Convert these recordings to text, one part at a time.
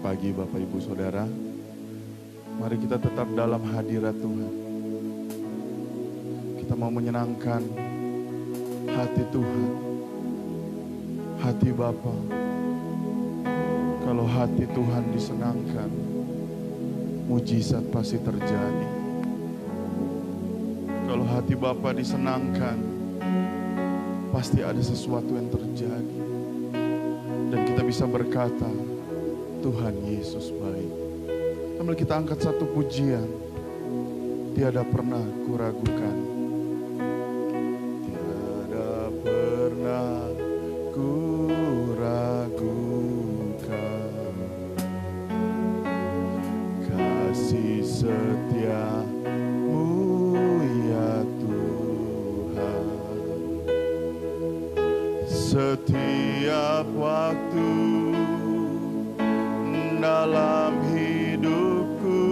pagi Bapak Ibu Saudara. Mari kita tetap dalam hadirat Tuhan. Kita mau menyenangkan hati Tuhan, hati Bapa. Kalau hati Tuhan disenangkan, mujizat pasti terjadi. Kalau hati Bapa disenangkan, pasti ada sesuatu yang terjadi. Dan kita bisa berkata, Tuhan Yesus baik. Mari kita angkat satu pujian. Tiada pernah kuragukan. Tiada pernah kuragukan kasih setia-Mu ya Tuhan. Setiap waktu dalam hidupku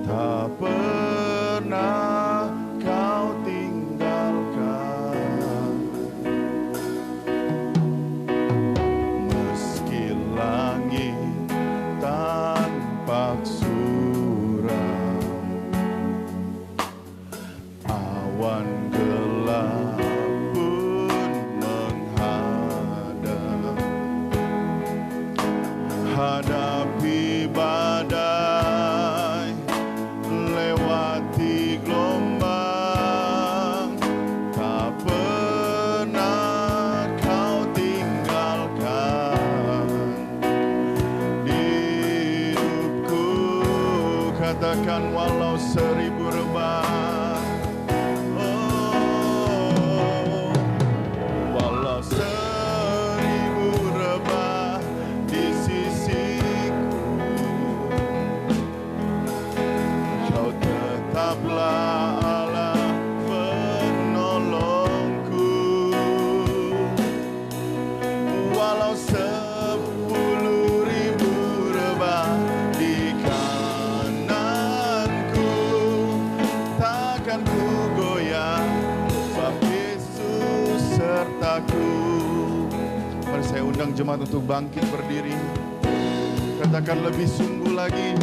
tak pernah Kau tinggalkan. Meski langit tampak suram, awan gelap pun menghadap. Hadapi badai, lewati gelombang, tak pernah Kau tinggalkan. Di hidupku katakan walau seribu rebah, oh, walau seribu rebah di sisiku, Kau tetaplah Allah penolongku. Walau 10.000 rebah di kananku, takkan ku goyah, sebab Yesus sertaku. Mari saya undang jemaat untuk bangkit berdiri. Katakan lebih sungguh lagi.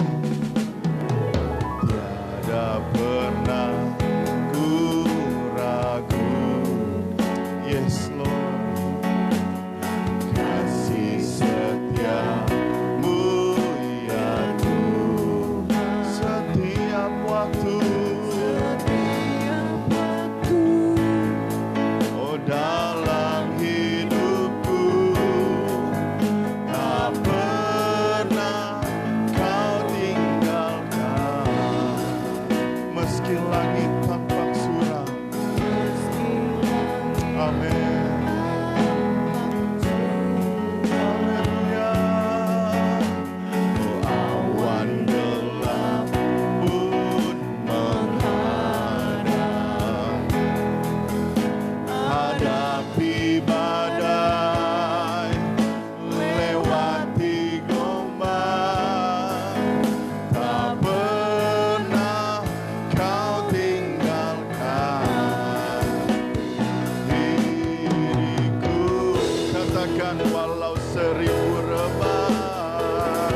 Tiada pernah ku ragu. Yes Lord. Kasih setia-Mu ya Tuhan. Setiap waktu, oh dalam hidupku tak pernah Kau tinggalkan. Meski langit tampak suram, amin. Haleluya. Oh awan gelap pun menghadap. Hadapi badai, lewati gelombang, tak pernah Kau tinggalkan diriku. Katakan walau seribu rebah,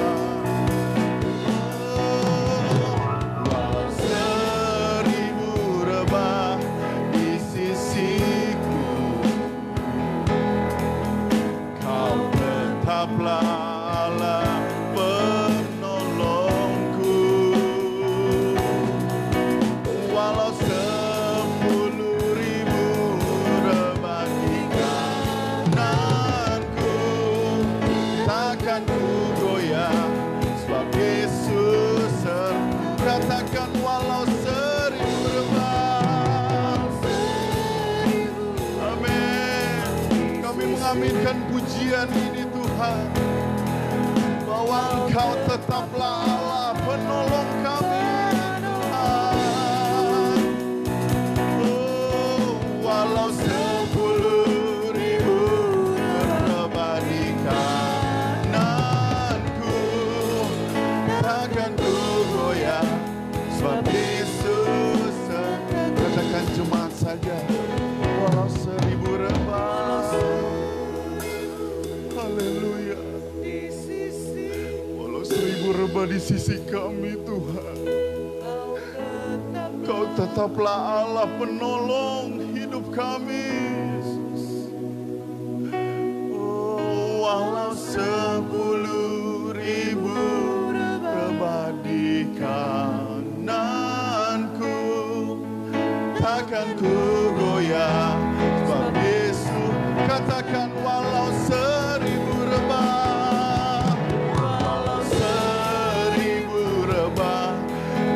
walau seribu rebah di sisiku, Kau tetaplah Allah penolongku. Walau 10.000 rebah di kananku, takkan ku goyah, sebab Yesus katakan walau 1000 rebah. Amin. Kami mengaminkan pujian ini Tuhan, bahwa Engkau tetaplah Allah penolong kami Tuhan. Oh, walau 10.000 rebah di kananku, takkan ku goyah, sebab Yesus. Katakan jemaat saja, walau 1000 rebah. Haleluya. Di sisi seribu rebah di sisi kami Tuhan. Kau tetaplah Allah penolong hidup kami Yesus. Oh, walau 10.000 rebah di kananku, takkan ku goyah sebab Yesus. Katakan walau 1000 rebah, walau 1000 rebah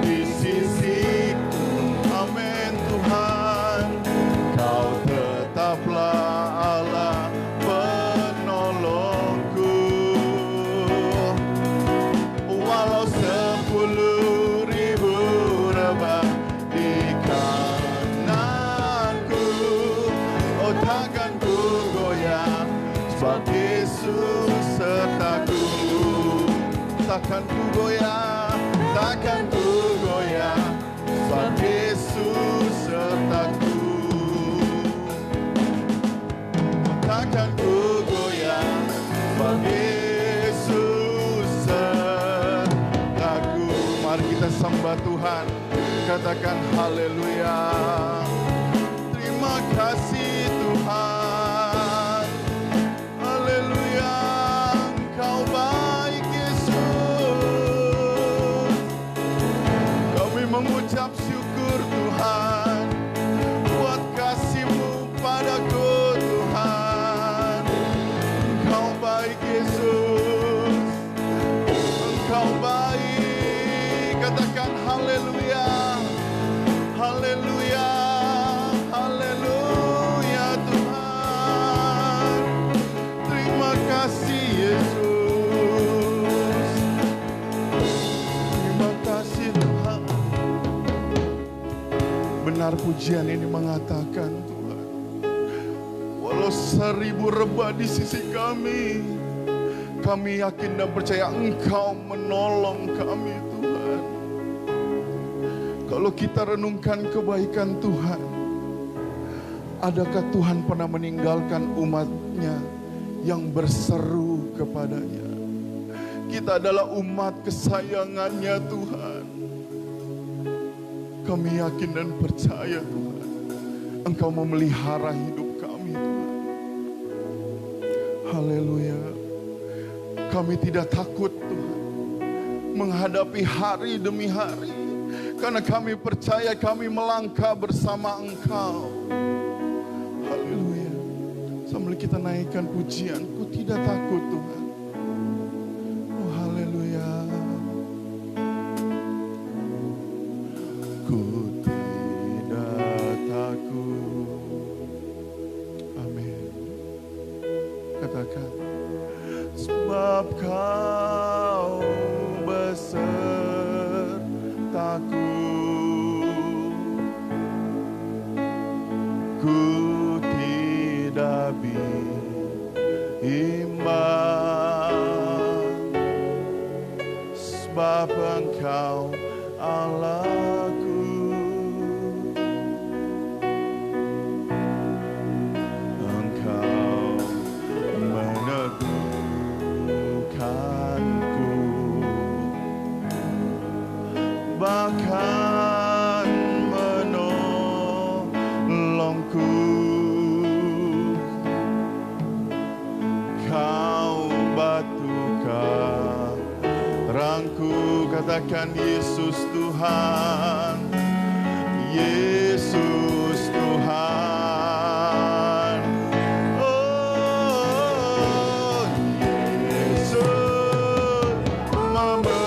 di sisiku, amin Tuhan, kau tetaplah Allah penolongku. Walau 10.000 rebah di kananku, oh takkan ku goyah sebab Yesus sertaku. Takkan ku goyah, takkan ku goyah sebab Yesus sertaku. Takkan ku goyah sebab Yesus sertaku. Mari kita sembah Tuhan, katakan haleluya. Terima kasih Tuhan, haleluya, Engkau baik Yesus. Kami mengucap syukur Tuhan buat kasih-Mu padaku Tuhan. Engkau baik Yesus, Engkau baik. Katakan haleluya, haleluya, haleluya Tuhan. Terima kasih Yesus, terima kasih Tuhan. Benar pujian ini mengatakan Tuhan, walau 1000 rebah di sisi kami, kami yakin dan percaya Engkau menolong kami Tuhan. Kalau kita renungkan kebaikan Tuhan, adakah Tuhan pernah meninggalkan umatnya yang berseru kepadanya? Kita adalah umat kesayangannya Tuhan. Kami yakin dan percaya Tuhan, Engkau memelihara hidup kami Tuhan. Haleluya. Kami tidak takut Tuhan menghadapi hari demi hari, karena kami percaya kami melangkah bersama Engkau. Haleluya. Sambil kita naikkan pujian, ku tidak takut Tuhan. Oh haleluya. Ku tidak takut. Amin. Katakan, sebab Kau besertaku, ku tidak bimbang, sebab Engkau Allahku. Engkau meneguhkanku, bahkan menolongku. Kau batu karangku. Katakan Yesus Tuhan, Yesus Tuhan. Oh Yesus memegangku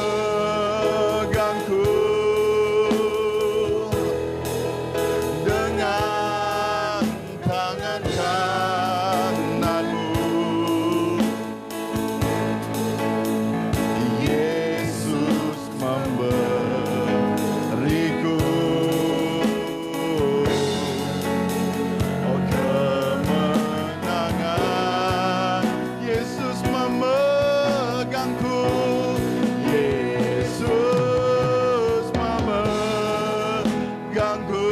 dengan tangan kananmu. Yesus memberiku kemenangan. Yesus memegangku, Yesus memegangku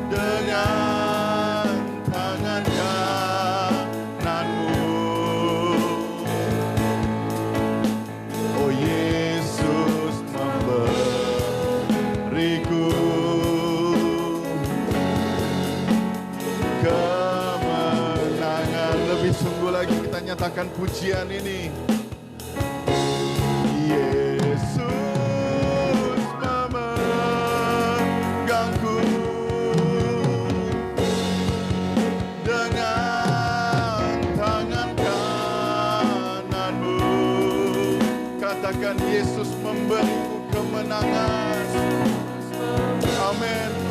dengan tangan kananmu. nyatakan pujian ini. Yesus memegangku dengan tangan kananmu. Katakan Yesus memberiku kemenangan. Amin.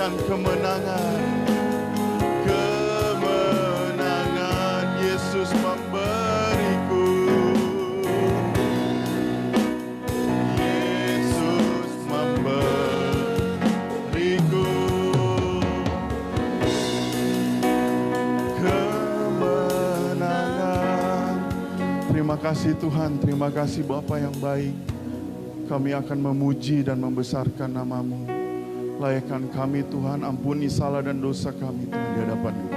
Kemenangan, kemenangan Yesus memberiku. Yesus memberiku kemenangan. Terima kasih Tuhan, terima kasih Bapa yang baik. Kami akan memuji dan membesarkan nama-Mu. Layakkan kami Tuhan, ampuni salah dan dosa kami Tuhan di hadapan-Mu.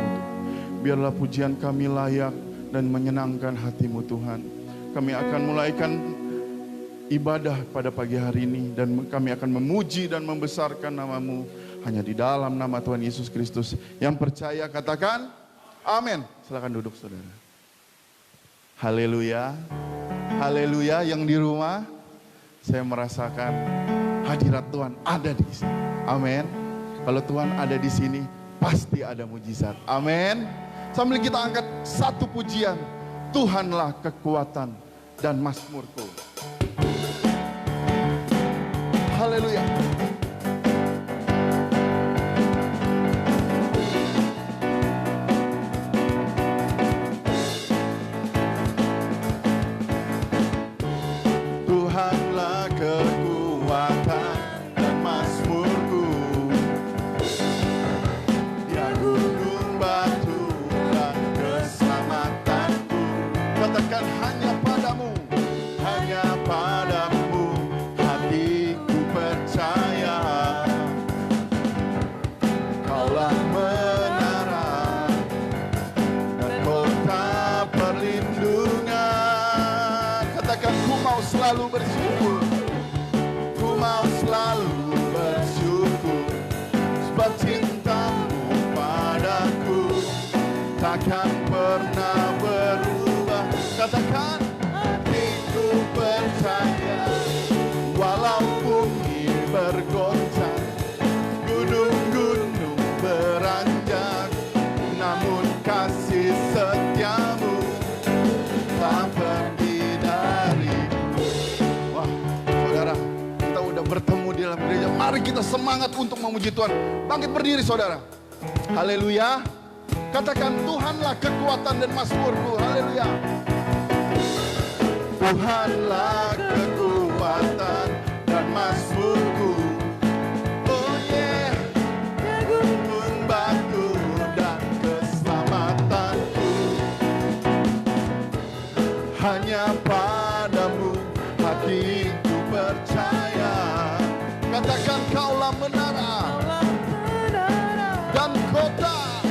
Biarlah pujian kami layak dan menyenangkan hati-Mu Tuhan. Kami akan mulaikan ibadah pada pagi hari ini dan kami akan memuji dan membesarkan nama-Mu hanya di dalam nama Tuhan Yesus Kristus. Yang percaya katakan amin. Silakan duduk saudara. Haleluya. Haleluya. Yang di rumah saya merasakan hadirat Tuhan ada di sini. Amin. Kalau Tuhan ada di sini, pasti ada mujizat. Amin. Sambil kita angkat satu pujian, Tuhanlah kekuatan dan mazmurku. Haleluya. Tuhanlah kekuatan dan mazmurku. Dia gunung batu dan keselamatanku. Katakan hanya padamu, hanya padamu hatiku percaya. Kaulah menara dan kota perlindungan. Katakan ku mau selalu bersyukur. Ku mau selalu bersyukur, sebab cintamu padaku takkan pernah berubah. Katakan hatiku percaya, walau bumi bergoncang, gunung-gunung beranjak, namun kasih setiamu tak pergi dariku. Wah, saudara, kita udah bertemu di dalam gereja. Mari kita semangat untuk memuji Tuhan. Bangkit berdiri saudara. Haleluya. Katakan Tuhanlah kekuatan dan mazmurku. Haleluya. Tuhanlah kekuatan dan mazmurku. Oh yeah. Gunung batu dan keselamatanku. Hanya padamu hatiku percaya. Katakan kaulah menara dan kota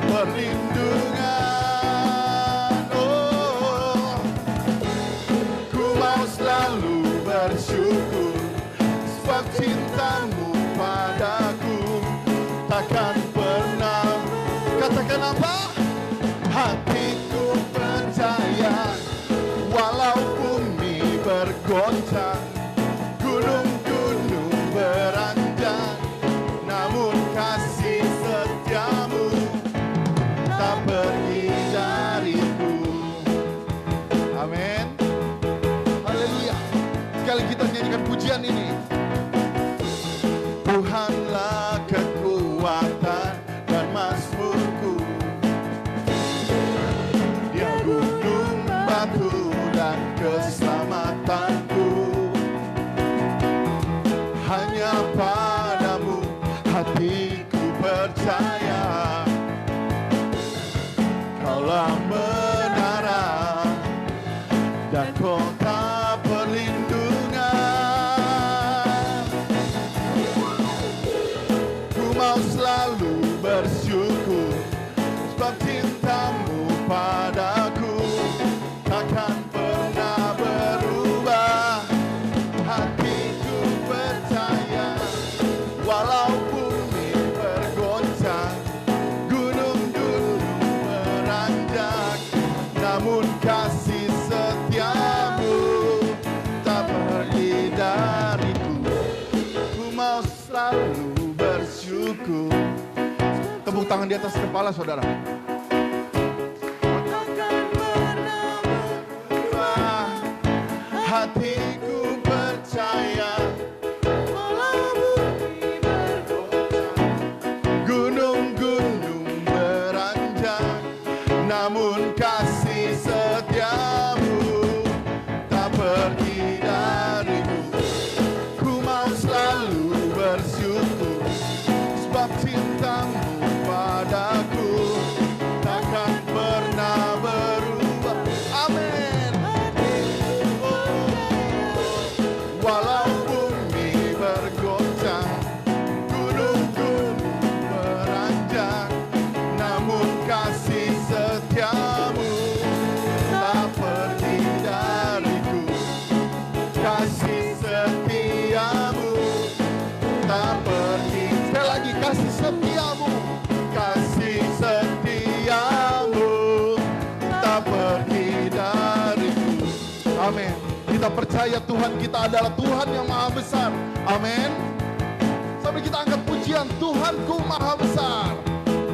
perlindungan. Oh, ku mau selalu bersyukur, sebab cintamu padaku takkan pernah. Katakan apa? Hatiku percaya, walau bumi bergoncang, gunung-gunung beranjak, namun kasih setiamu tak pergi dariku. Amin. Haleluya. Sekali kita nyanyikan pujian ini. Tuhanlah kekuatan dan mazmurku. percaya, Kaulah menara dan kota perlindungan. Ku mau selalu bersyukur sebab cintamu padaku takkan pernah berubah. Hatiku percaya walau bumi bergoncang, gunung-gunung beranjak, namun kasih setiamu tak pergi dariku. Ku mau selalu bersyukur. Tepuk tangan di atas kepala saudara. Hatiku percaya walau bumi bergoncang, gunung-gunung beranjak, namun kasih setiamu tak pergi dariku. Ku mau selalu bersyukur sebab cintamu padaku takkan pernah berubah. Amin. Walau bumi bergoncang, gunung-gunung beranjak, namun kasih setiamu tak pergi dariku. Kasih setiamu tak pergi. Sekali lagi, kasih setiamu, kasih setiamu tak pergi dariku. Amin. Kita percaya Tuhan kita adalah Tuhan yang maha besar. Amin. Sampai kita angkat pujian, Tuhanku maha besar.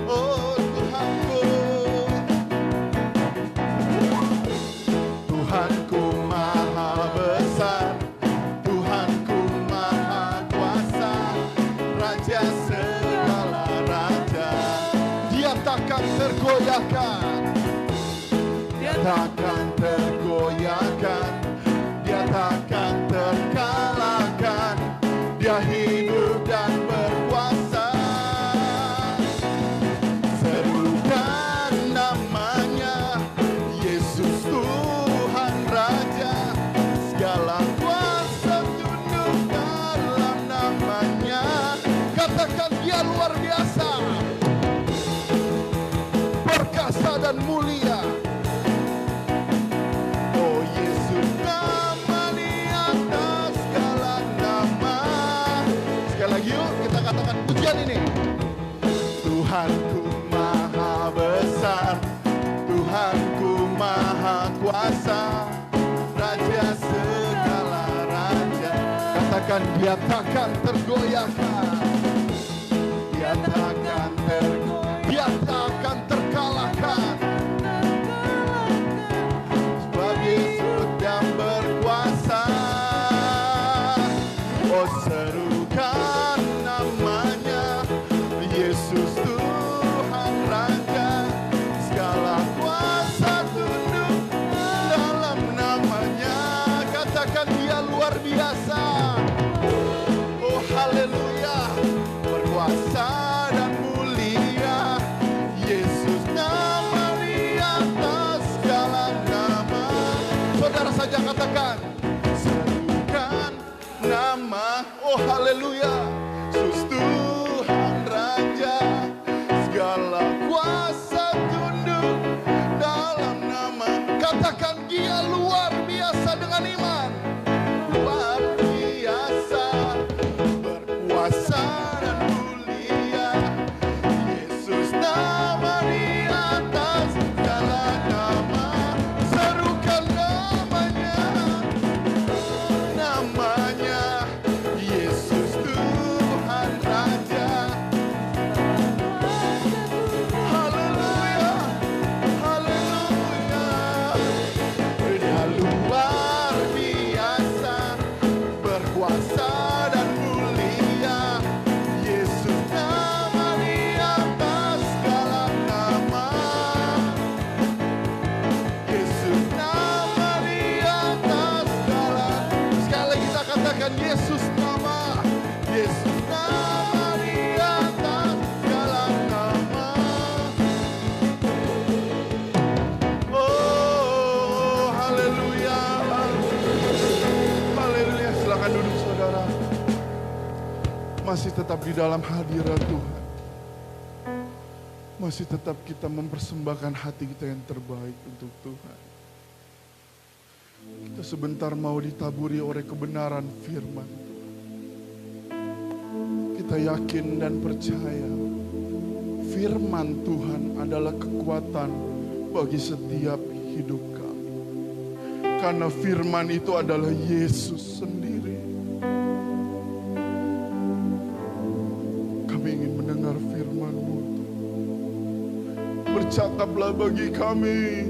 Oh Tuhanku, Tuhanku maha besar, Tuhanku maha kuasa, Raja segala raja. Dia takkan tergoyahkan, Dia takkan tergoyahkan, Dia takkan terkalahkan. Dia hidup dan berkuasa. Serukan namanya, Yesus Tuhan Raja. Segala kuasa tunduk dalam namanya. Katakan Dia luar biasa, perkasa dan mulia. Oh Yesus, nama di atas segala nama. Sekali lagi yuk kita katakan pujian ini. Tuhanku maha besar, Tuhanku maha kuasa, Raja segala raja. Katakan Dia takkan tergoyahkan, Dia takkan Dia takkan terkalahkan. Sebab Yesus yang berkuasa. Oh serukan namanya, Yesus Tuhan Raja. Segala kuasa tunduk dalam namanya. Katakan Dia luar biasa. Oh haleluya, berkuasa dan mulia. Yesus nama di atas segala nama. Saudara saja katakan, serukan nama. Oh haleluya, Yesus Tuhan Raja. Segala kuasa tunduk dalam nama. Katakan Dia luar biasa dengan iman. Luar biasa, berkuasa dan mulia. Yesus nama di atas segala nama. Serukan namanya, namanya Yesus Tuhan Raja. Haleluya, haleluya. Dia luar biasa, berkuasa dan mulia. Yesus dalam hadirat Tuhan, masih tetap kita mempersembahkan hati kita yang terbaik untuk Tuhan. Kita sebentar mau ditaburi oleh kebenaran firman Tuhan. Kita yakin dan percaya firman Tuhan adalah kekuatan bagi setiap hidup kami. Karena firman itu adalah Yesus sendiri. Kami ingin mendengar firman-Mu. Bercakaplah bagi kami.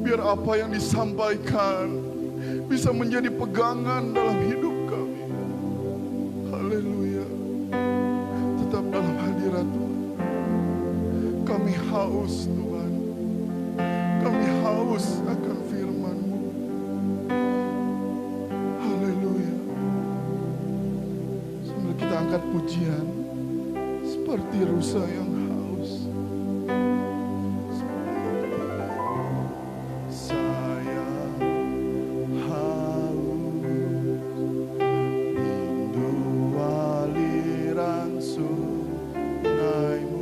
Biar apa yang disampaikan bisa menjadi pegangan dalam hidup kami. Haleluya. Tetap dalam hadirat Tuhan. Kami haus Tuhan. Kami haus akan firman-Mu. Haleluya. Sambil kita angkat pujian seperti rusa yang haus. Saya haus, rindu aliran sungai-Mu.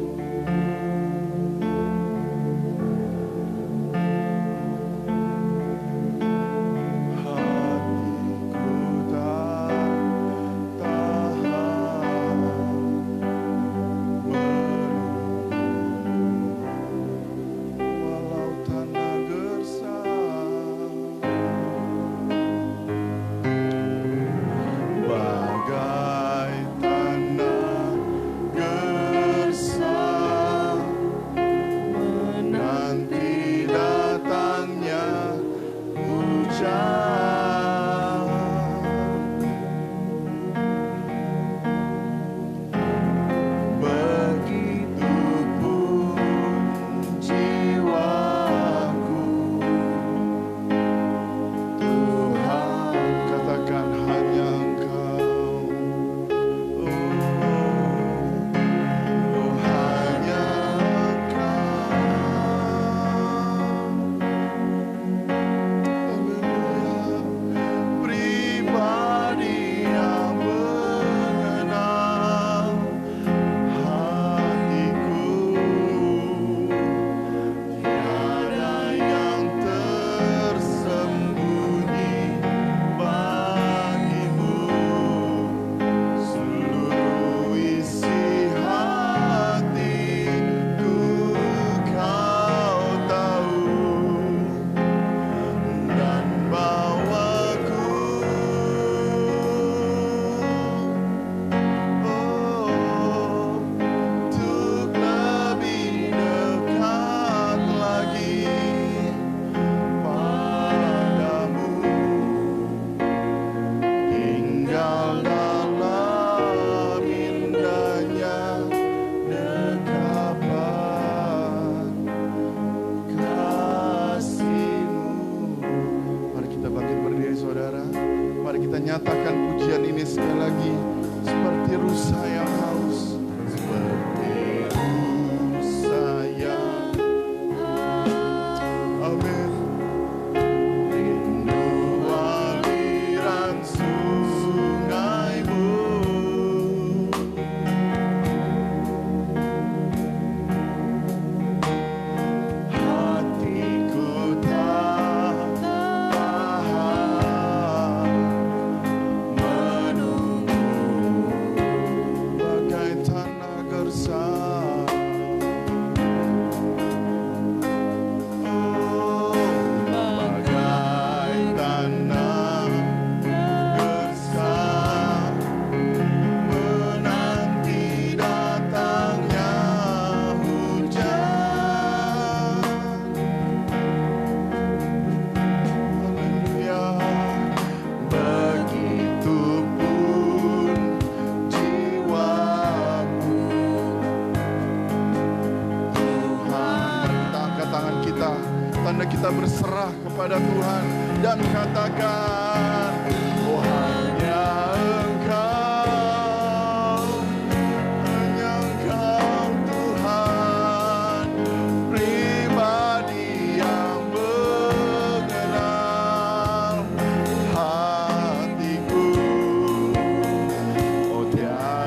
Nyatakan pujian ini sekali lagi seperti rusa yang haus, seperti rusa yang amin. Rindu aliran sungai-Mu, hatiku tak tahan bagai tanah gersang. Oh, bagai tanah gersang, menanti datangnya hujan. Haleluya. Begitupun jiwaku. Tuhan, kita angkat tangan kita, tanda kita berserah kepada Tuhan dan katakan, oh hanya Engkau Tuhan, pribadi yang mengenal hatiku. Oh tiada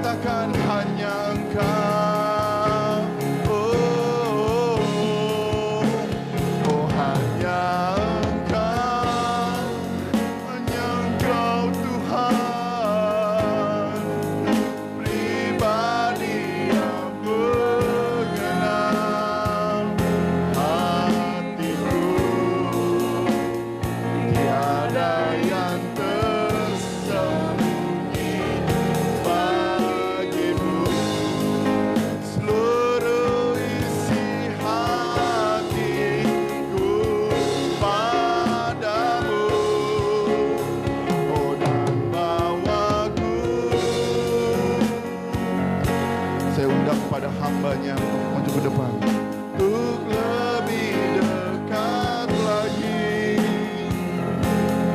katakan hanya Engkau. Oh, hanya Engkau Tuhan, pribadi yang mengenal hatiku. Tiada yang tersembunyi bagimu, seluruh isi hatiku padamu. Oh, dan bawaku, saya undang pada hambanya untuk maju ke depan, untuk lebih dekat lagi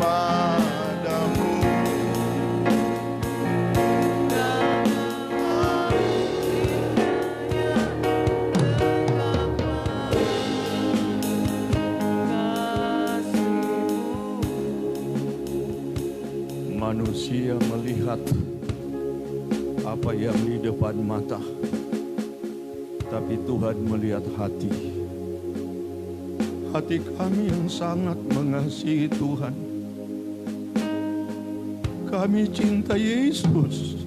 padamu. Manusia melihat apa yang di depan mata, tapi Tuhan melihat hati. Hati kami yang sangat mengasihi Tuhan. Kami cinta Yesus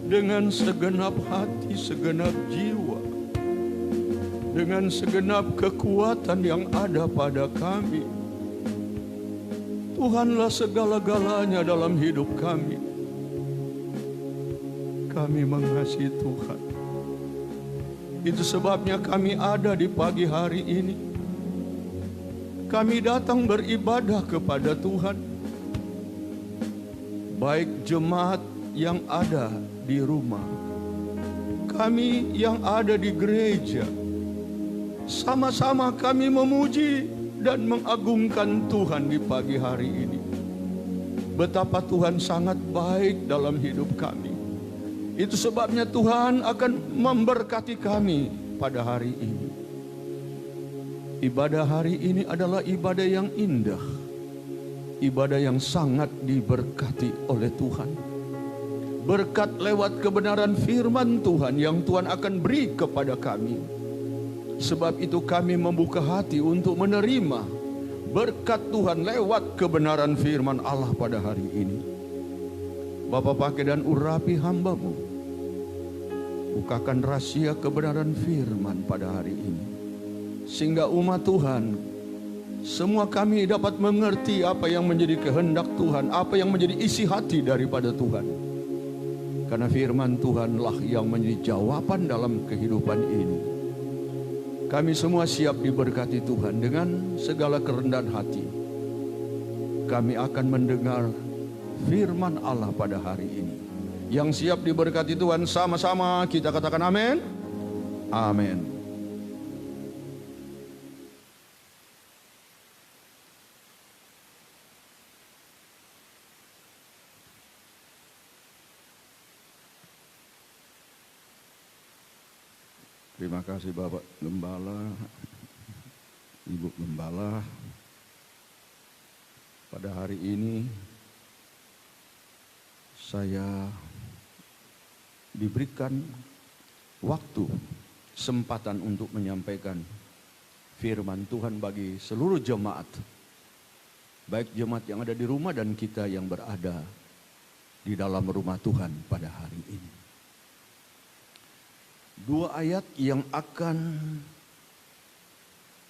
dengan segenap hati, segenap jiwa, dengan segenap kekuatan yang ada pada kami. Tuhanlah segala-galanya dalam hidup kami. Kami mengasihi Tuhan. Itu sebabnya kami ada di pagi hari ini. Kami datang beribadah kepada Tuhan. Baik jemaat yang ada di rumah, kami yang ada di gereja, sama-sama kami memuji dan mengagungkan Tuhan di pagi hari ini. Betapa Tuhan sangat baik dalam hidup kami. Itu sebabnya Tuhan akan memberkati kami pada hari ini. Ibadah hari ini adalah ibadah yang indah, ibadah yang sangat diberkati oleh Tuhan. Berkat lewat kebenaran firman Tuhan yang Tuhan akan beri kepada kami. Sebab itu kami membuka hati untuk menerima berkat Tuhan lewat kebenaran firman Allah pada hari ini. Bapa, pakai dan urapi hamba-Mu. Bukakan rahasia kebenaran firman pada hari ini, sehingga umat Tuhan, semua kami dapat mengerti apa yang menjadi kehendak Tuhan, apa yang menjadi isi hati daripada Tuhan. Karena firman Tuhanlah yang menjadi jawaban dalam kehidupan ini. Kami semua siap diberkati Tuhan dengan segala kerendahan hati. Kami akan mendengar firman Allah pada hari ini. Yang siap diberkati Tuhan, sama-sama kita katakan amin. Amin. Terima kasih Bapak Gembala, Ibu Gembala. Pada hari ini saya diberikan waktu, kesempatan untuk menyampaikan firman Tuhan bagi seluruh jemaat. Baik jemaat yang ada di rumah dan kita yang berada di dalam rumah Tuhan pada hari ini. Dua ayat yang akan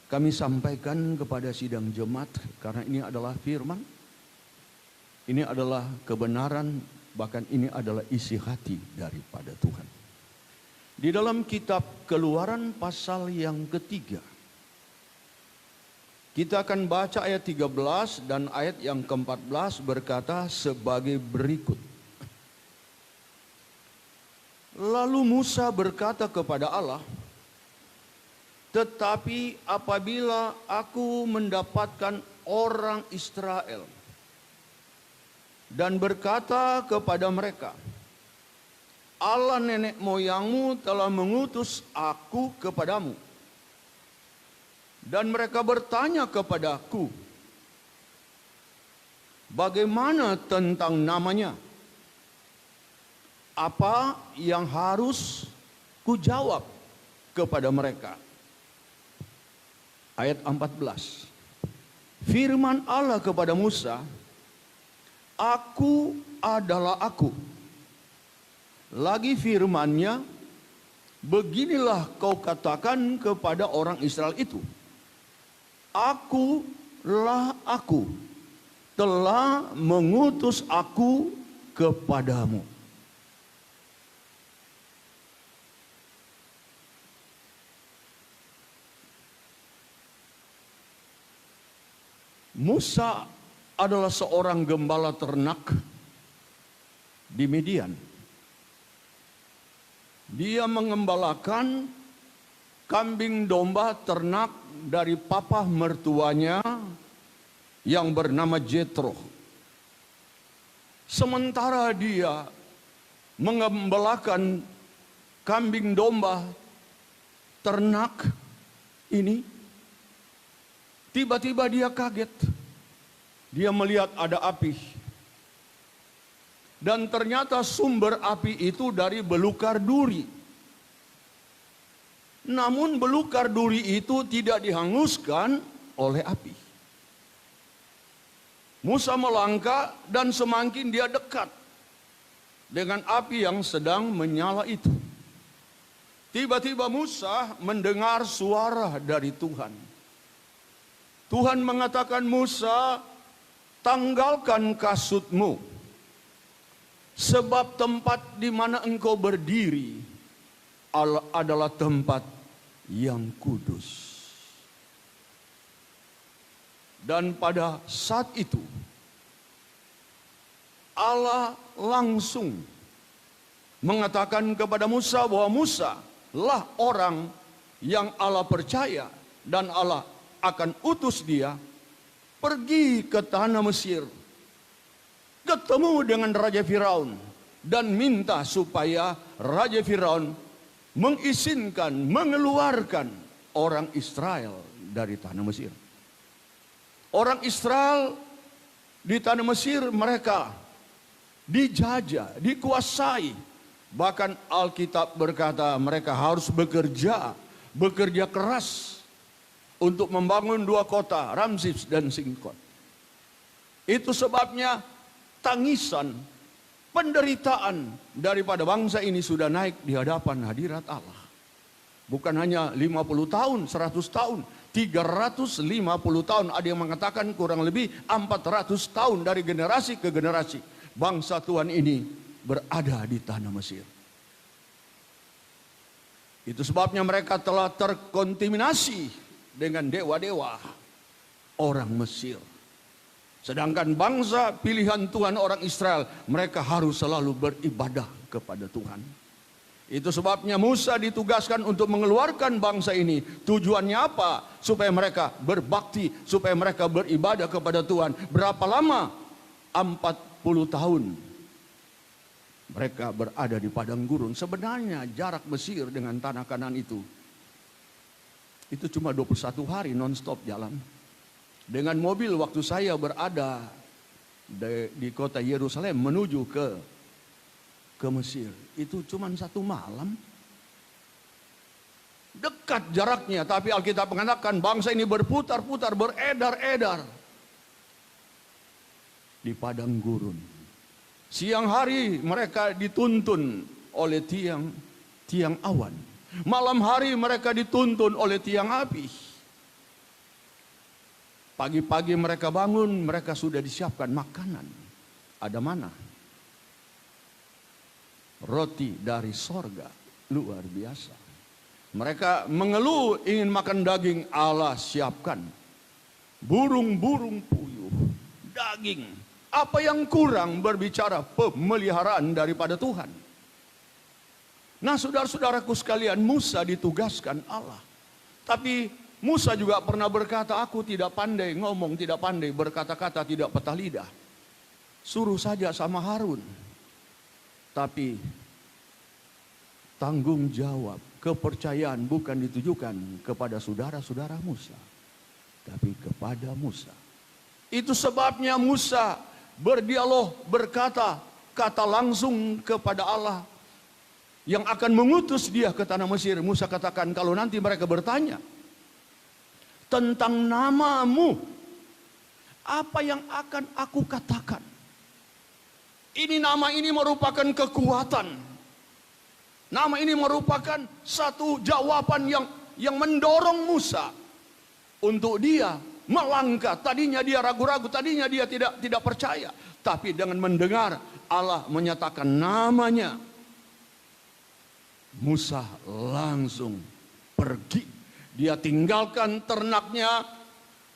kami sampaikan kepada sidang jemaat, karena ini adalah firman, ini adalah kebenaran, bahkan ini adalah isi hati daripada Tuhan. Di dalam kitab Keluaran pasal yang ketiga, kita akan baca ayat 13 dan ayat yang ke-14 berkata sebagai berikut. Lalu Musa berkata kepada Allah, tetapi apabila aku mendapatkan orang Israel dan berkata kepada mereka, Allah nenek moyangmu telah mengutus aku kepadamu, dan mereka bertanya kepadaku, bagaimana tentang namanya? Apa yang harus kujawab kepada mereka? Ayat 14. Firman Allah kepada Musa, Aku adalah Aku. Lagi firman-Nya, beginilah kau katakan kepada orang Israel itu, Akulah Aku, telah mengutus Aku kepadamu. Musa adalah seorang gembala ternak di Midian. Dia mengembalakan kambing domba ternak dari papa mertuanya yang bernama Jethro. Sementara dia mengembalakan kambing domba ternak ini, tiba-tiba dia kaget. Dia melihat ada api. Dan ternyata sumber api itu dari belukar duri. Namun belukar duri itu tidak dihanguskan oleh api. Musa melangkah dan semakin dia dekat dengan api yang sedang menyala itu. Tiba-tiba Musa mendengar suara dari Tuhan. Tuhan mengatakan, Musa, tanggalkan kasutmu, sebab tempat di mana engkau berdiri adalah tempat yang kudus. Dan pada saat itu Allah langsung mengatakan kepada Musa bahwa Musa lah orang yang Allah percaya dan Allah akan utus dia pergi ke tanah Mesir, ketemu dengan Raja Firaun dan minta supaya Raja Firaun mengizinkan, mengeluarkan orang Israel dari tanah Mesir. Orang Israel di tanah Mesir mereka dijajah, dikuasai. Bahkan Alkitab berkata mereka harus bekerja keras untuk membangun dua kota, Ramses dan Singkot. Itu sebabnya tangisan, penderitaan daripada bangsa ini sudah naik di hadapan hadirat Allah. Bukan hanya 50 tahun, 100 tahun, 350 tahun. Ada yang mengatakan kurang lebih 400 tahun dari generasi ke generasi. Bangsa Tuhan ini berada di tanah Mesir. Itu sebabnya mereka telah terkontaminasi dengan dewa-dewa orang Mesir. Sedangkan bangsa pilihan Tuhan orang Israel, mereka harus selalu beribadah kepada Tuhan. Itu sebabnya Musa ditugaskan untuk mengeluarkan bangsa ini. Tujuannya apa? Supaya mereka berbakti, supaya mereka beribadah kepada Tuhan. Berapa lama? 40 tahun. Mereka berada di padang gurun. Sebenarnya jarak Mesir dengan tanah Kanaan itu cuma 21 hari non-stop jalan. Dengan mobil waktu saya berada di kota Yerusalem menuju ke Mesir, itu cuma 1 malam. Dekat jaraknya, tapi Alkitab mengatakan bangsa ini berputar-putar, beredar-edar di padang gurun. Siang hari mereka dituntun oleh tiang awan. Malam hari mereka dituntun oleh tiang api. Pagi-pagi mereka bangun, mereka sudah disiapkan makanan. Ada mana? Roti dari sorga, luar biasa. Mereka mengeluh ingin makan daging, Allah siapkan. Burung-burung puyuh, daging. Apa yang kurang berbicara pemeliharaan daripada Tuhan. Nah saudara-saudaraku sekalian, Musa ditugaskan Allah. Tapi Musa juga pernah berkata, aku tidak pandai ngomong, tidak pandai berkata-kata, tidak patah lidah. Suruh saja sama Harun. Tapi tanggung jawab, kepercayaan bukan ditujukan kepada saudara-saudara Musa, tapi kepada Musa. Itu sebabnya Musa berdialog, berkata kata langsung kepada Allah yang akan mengutus dia ke tanah Mesir. Musa katakan, kalau nanti mereka bertanya tentang namamu, apa yang akan aku katakan? Ini nama ini merupakan kekuatan. Nama ini merupakan satu jawaban yang mendorong Musa untuk dia melangkah. Tadinya dia ragu-ragu, tadinya dia tidak percaya. Tapi dengan mendengar Allah menyatakan namanya, Musa langsung pergi. Dia tinggalkan ternaknya,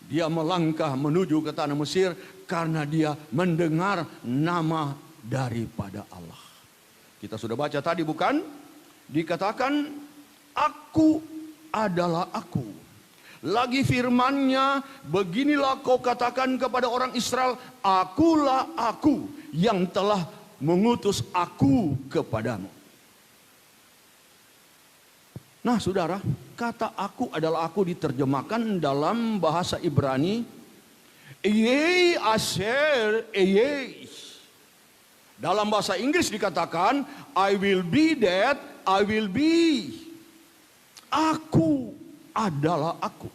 dia melangkah menuju ke tanah Mesir karena dia mendengar nama daripada Allah. Kita sudah baca tadi bukan? Dikatakan, aku adalah aku. Lagi firman-Nya, beginilah kau katakan kepada orang Israel, akulah aku yang telah mengutus aku kepadamu. Nah saudara, kata aku adalah aku diterjemahkan dalam bahasa Ibrani, Eyei Asher Eyei. Dalam bahasa Inggris dikatakan, I will be that I will be. Aku adalah aku.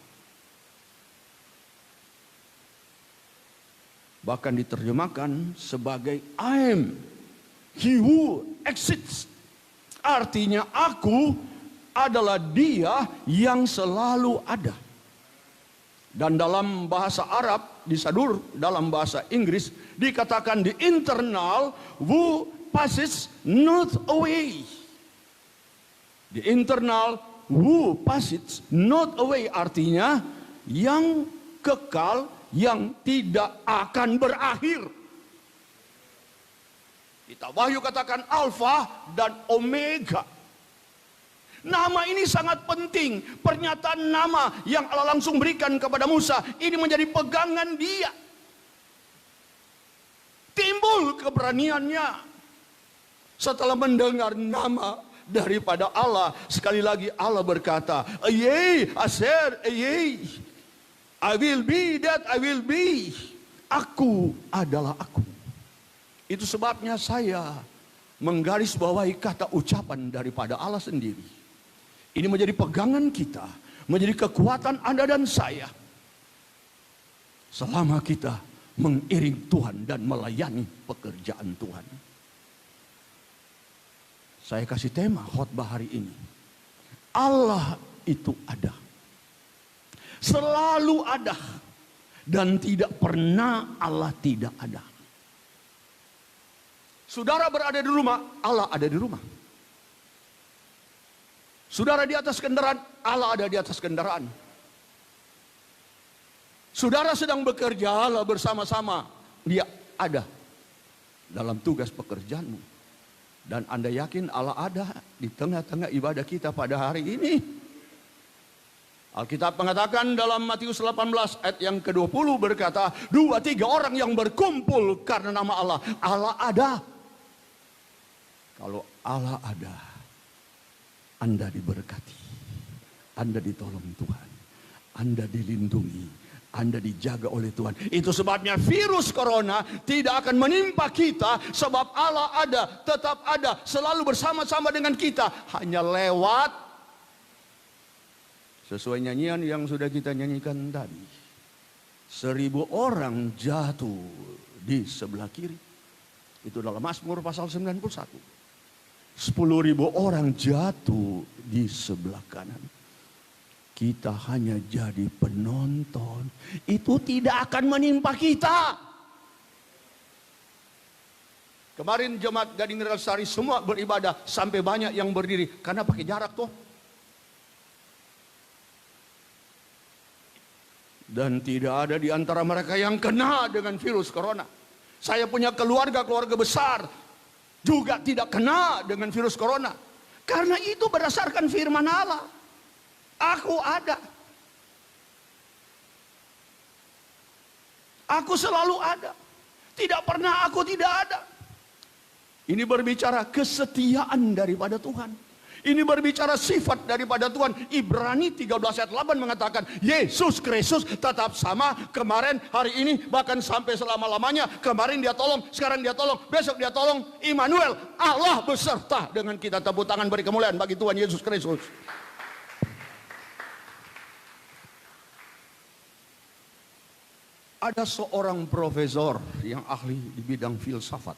Bahkan diterjemahkan sebagai I am, he who exists. Artinya aku adalah dia yang selalu ada. Dan dalam bahasa Arab, disadur dalam bahasa Inggris, dikatakan the internal who passes not away. The internal who passes not away, artinya yang kekal, yang tidak akan berakhir. Kita Wahyu katakan Alfa dan Omega. Nama ini sangat penting. Pernyataan nama yang Allah langsung berikan kepada Musa, ini menjadi pegangan dia. Timbul keberaniannya setelah mendengar nama daripada Allah. Sekali lagi Allah berkata, Ayy, Asher, Ayy, I will be that I will be. Aku adalah aku. Itu sebabnya saya menggarisbawahi kata ucapan daripada Allah sendiri. Ini menjadi pegangan kita, menjadi kekuatan Anda dan saya, selama kita mengiring Tuhan dan melayani pekerjaan Tuhan. Saya kasih tema khotbah hari ini, Allah itu ada, selalu ada, dan tidak pernah Allah tidak ada. Saudara berada di rumah, Allah ada di rumah. Saudara di atas kendaraan, Allah ada di atas kendaraan. Saudara sedang bekerja, Allah bersama-sama, Dia ada dalam tugas pekerjaanmu. Dan Anda yakin Allah ada di tengah-tengah ibadah kita pada hari ini? Alkitab mengatakan dalam Matius 18 ayat yang ke-20 berkata, 2-3 orang yang berkumpul karena nama Allah, Allah ada. Kalau Allah ada, Anda diberkati, Anda ditolong Tuhan, Anda dilindungi, Anda dijaga oleh Tuhan. Itu sebabnya virus corona tidak akan menimpa kita, sebab Allah ada, tetap ada, selalu bersama-sama dengan kita. Hanya lewat sesuai nyanyian yang sudah kita nyanyikan tadi. 1000 orang jatuh di sebelah kiri. Itu dalam Mazmur pasal 91. 10.000 orang jatuh di sebelah kanan. Kita hanya jadi penonton. Itu tidak akan menimpa kita. Kemarin jemaat Gading Rasari semua beribadah, sampai banyak yang berdiri karena pakai jarak tuh. Dan tidak ada di antara mereka yang kena dengan virus corona. Saya punya keluarga besar juga tidak kena dengan virus corona. Karena itu berdasarkan firman Allah. Aku ada. Aku selalu ada. Tidak pernah aku tidak ada. Ini berbicara kesetiaan daripada Tuhan. Ini berbicara sifat daripada Tuhan. Ibrani 13 ayat 8 mengatakan, Yesus Kristus tetap sama kemarin, hari ini, bahkan sampai selama-lamanya. Kemarin dia tolong, sekarang dia tolong, besok dia tolong. Immanuel, Allah beserta dengan kita. Tepuk tangan beri kemuliaan bagi Tuhan Yesus Kristus. Ada seorang profesor yang ahli di bidang filsafat.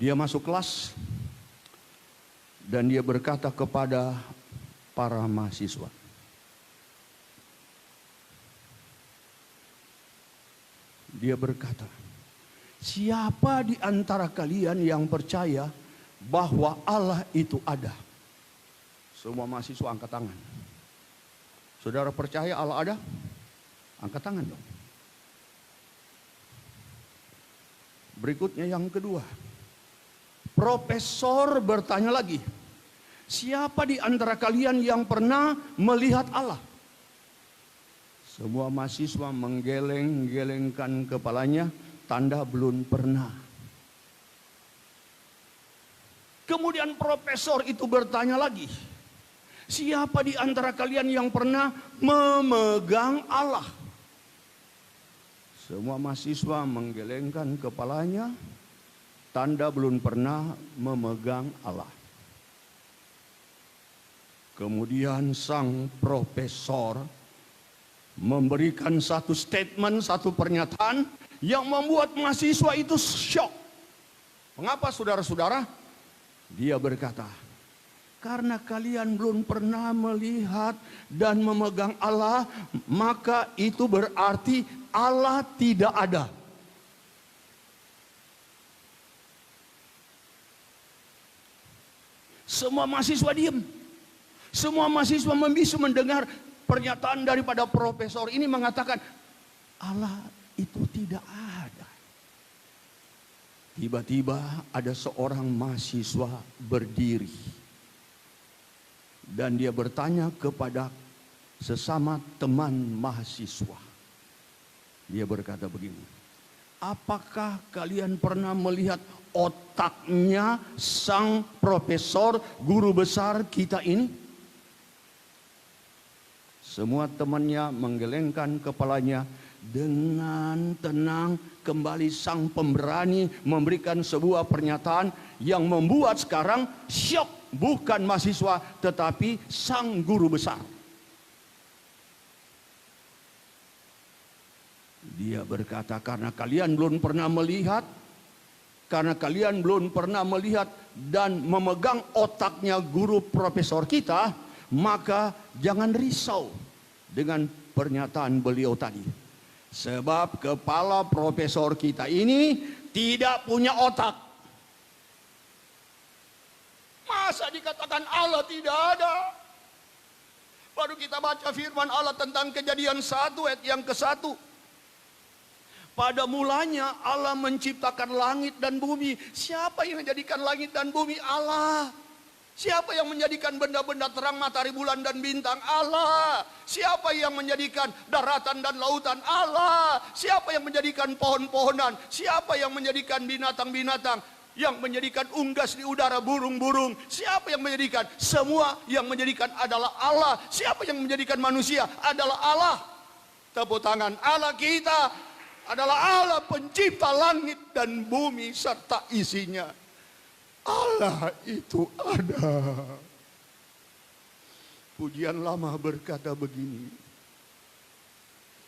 Dia masuk kelas dan dia berkata kepada para mahasiswa, dia berkata, siapa di antara kalian yang percaya bahwa Allah itu ada? Semua mahasiswa angkat tangan. Saudara percaya Allah ada? Angkat tangan dong. Berikutnya yang kedua. Profesor bertanya lagi, siapa di antara kalian yang pernah melihat Allah? Semua mahasiswa menggeleng-gelengkan kepalanya, tanda belum pernah. Kemudian profesor itu bertanya lagi, siapa di antara kalian yang pernah memegang Allah? Semua mahasiswa menggelengkan kepalanya, tanda belum pernah memegang Allah. Kemudian sang profesor memberikan satu statement, satu pernyataan yang membuat mahasiswa itu syok. Mengapa saudara-saudara? Dia berkata, karena kalian belum pernah melihat dan memegang Allah, maka itu berarti Allah tidak ada. Semua mahasiswa diam. Semua mahasiswa membisu mendengar pernyataan daripada profesor ini mengatakan, Allah itu tidak ada. Tiba-tiba ada seorang mahasiswa berdiri. Dan dia bertanya kepada sesama teman mahasiswa. Dia berkata begini, apakah kalian pernah melihat otaknya sang profesor guru besar kita ini? Semua temannya menggelengkan kepalanya. Dengan tenang kembali sang pemberani memberikan sebuah pernyataan yang membuat sekarang syok bukan mahasiswa tetapi sang guru besar. Dia berkata, karena kalian belum pernah melihat, karena kalian belum pernah melihat dan memegang otaknya guru profesor kita, maka jangan risau dengan pernyataan beliau tadi. Sebab kepala profesor kita ini tidak punya otak. Masa dikatakan Allah tidak ada? Baru kita baca firman Allah tentang Kejadian 1 ayat yang ke-1. Pada mulanya Allah menciptakan langit dan bumi. Siapa yang menjadikan langit dan bumi? Allah. Siapa yang menjadikan benda-benda terang, matahari, bulan, dan bintang? Allah. Siapa yang menjadikan daratan dan lautan? Allah. Siapa yang menjadikan pohon-pohonan? Siapa yang menjadikan binatang-binatang? Yang menjadikan unggas di udara, burung-burung? Siapa yang menjadikan? Semua yang menjadikan adalah Allah. Siapa yang menjadikan manusia? Adalah Allah. Tepuk tangan. Allah kita adalah Allah pencipta langit dan bumi serta isinya. Allah itu ada. Pujian lama berkata begini,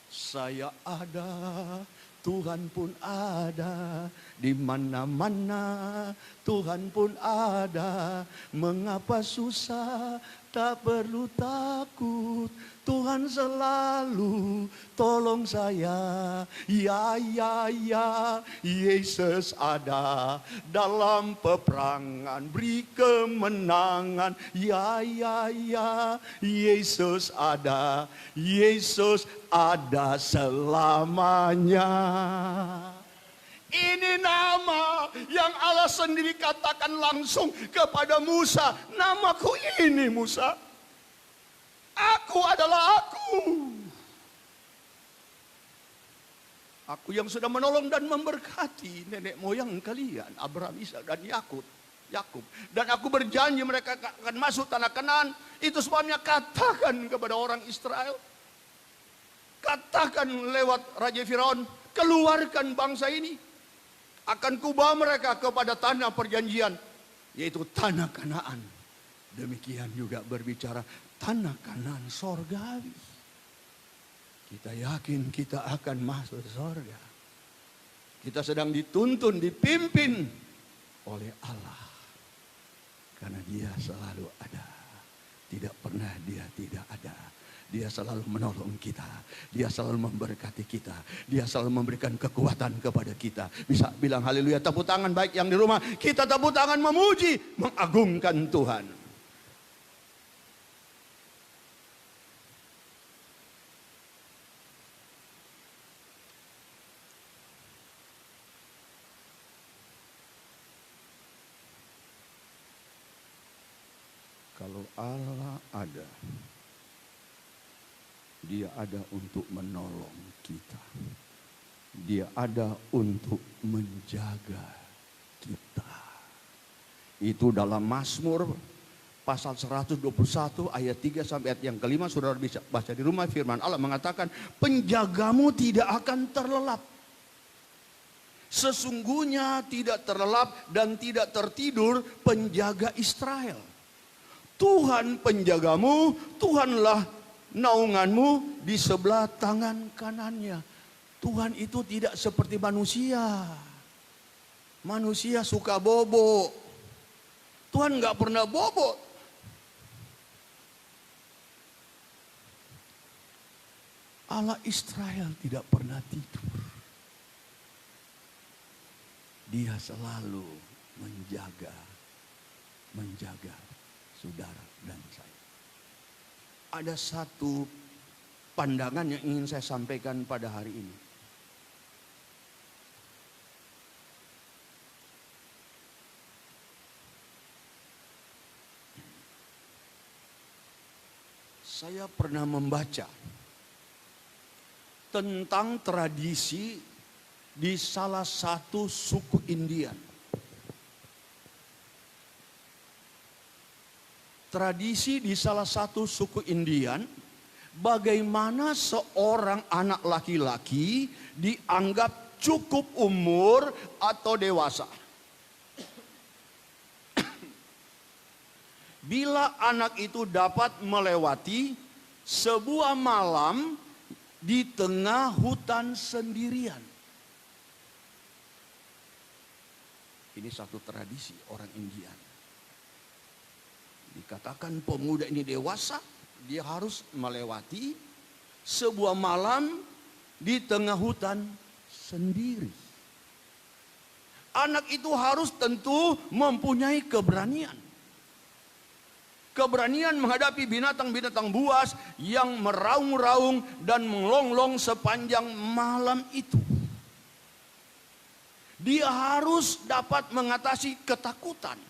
saya ada, Tuhan pun ada, di mana-mana Tuhan pun ada. Mengapa susah, tak perlu takut, Tuhan selalu tolong saya. Ya, Yesus ada dalam peperangan, beri kemenangan. Ya, Yesus ada, Yesus ada selamanya. Ini nama yang Allah sendiri katakan langsung kepada Musa. Namaku ini Musa. Aku adalah aku. Aku yang sudah menolong dan memberkati nenek moyang kalian, Abraham, Ishak dan Yakub. Dan aku berjanji mereka akan masuk tanah Kanaan. Itu sebabnya katakan kepada orang Israel, katakan lewat Raja Firaun, keluarkan bangsa ini. Akan kubawa mereka kepada tanah perjanjian, yaitu tanah Kanaan. Demikian juga berbicara tanah Kanaan sorgawi. Kita yakin kita akan masuk sorga. Kita sedang dituntun, dipimpin oleh Allah. Karena Dia selalu ada. Tidak pernah Dia tidak ada. Dia selalu menolong kita. Dia selalu memberkati kita. Dia selalu memberikan kekuatan kepada kita. Bisa bilang haleluya, tepuk tangan baik yang di rumah. Kita tepuk tangan memuji, mengagungkan Tuhan. Kalau Allah ada, Dia ada untuk menolong kita. Dia ada untuk menjaga kita. Itu dalam Mazmur pasal 121 ayat 3 sampai ayat yang kelima. Saudara bisa baca di rumah. Firman Allah mengatakan, penjagamu tidak akan terlelap. Sesungguhnya tidak terlelap dan tidak tertidur penjaga Israel. Tuhan penjagamu, Tuhanlah naunganmu di sebelah tangan kanannya. Tuhan itu tidak seperti manusia. Manusia suka bobo. Tuhan nggak pernah bobo. Allah Israel tidak pernah tidur. Dia selalu menjaga saudara dan saya. Ada satu pandangan yang ingin saya sampaikan pada hari ini. Saya pernah membaca tentang tradisi di salah satu suku Indian. Tradisi di salah satu suku Indian, bagaimana seorang anak laki-laki dianggap cukup umur atau dewasa. Bila anak itu dapat melewati sebuah malam di tengah hutan sendirian. Ini satu tradisi orang Indian. Dikatakan pemuda ini dewasa, dia harus melewati sebuah malam di tengah hutan sendiri. Anak itu harus tentu mempunyai keberanian. Keberanian menghadapi binatang-binatang buas yang meraung-raung dan melonglong sepanjang malam itu. Dia harus dapat mengatasi ketakutan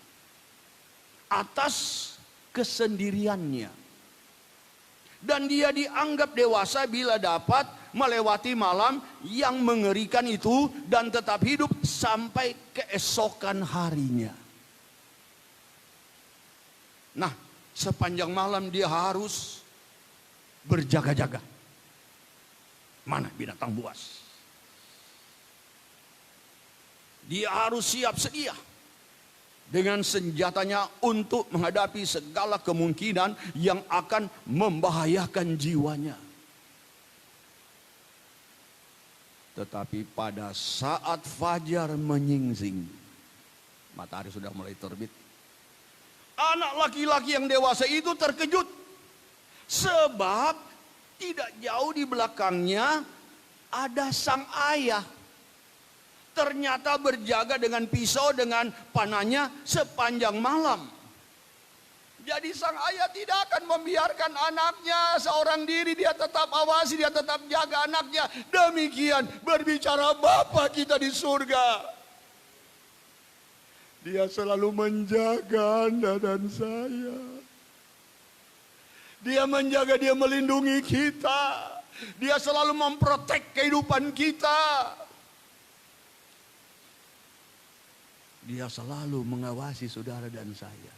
atas kesendiriannya. Dan dia dianggap dewasa bila dapat melewati malam yang mengerikan itu dan tetap hidup sampai keesokan harinya. Nah, sepanjang malam dia harus berjaga-jaga. Mana binatang buas? Dia harus siap sedia dengan senjatanya untuk menghadapi segala kemungkinan yang akan membahayakan jiwanya. Tetapi pada saat fajar menyingsing, matahari sudah mulai terbit, anak laki-laki yang dewasa itu terkejut. Sebab tidak jauh di belakangnya ada sang ayah. Ternyata berjaga dengan pisau dengan panahnya sepanjang malam. Jadi sang ayah tidak akan membiarkan anaknya seorang diri. Dia tetap awasi, dia tetap jaga anaknya. Demikian berbicara Bapa kita di surga. Dia selalu menjaga Anda dan saya. Dia menjaga, dia melindungi kita. Dia selalu memprotek kehidupan kita. Dia selalu mengawasi saudara dan saya.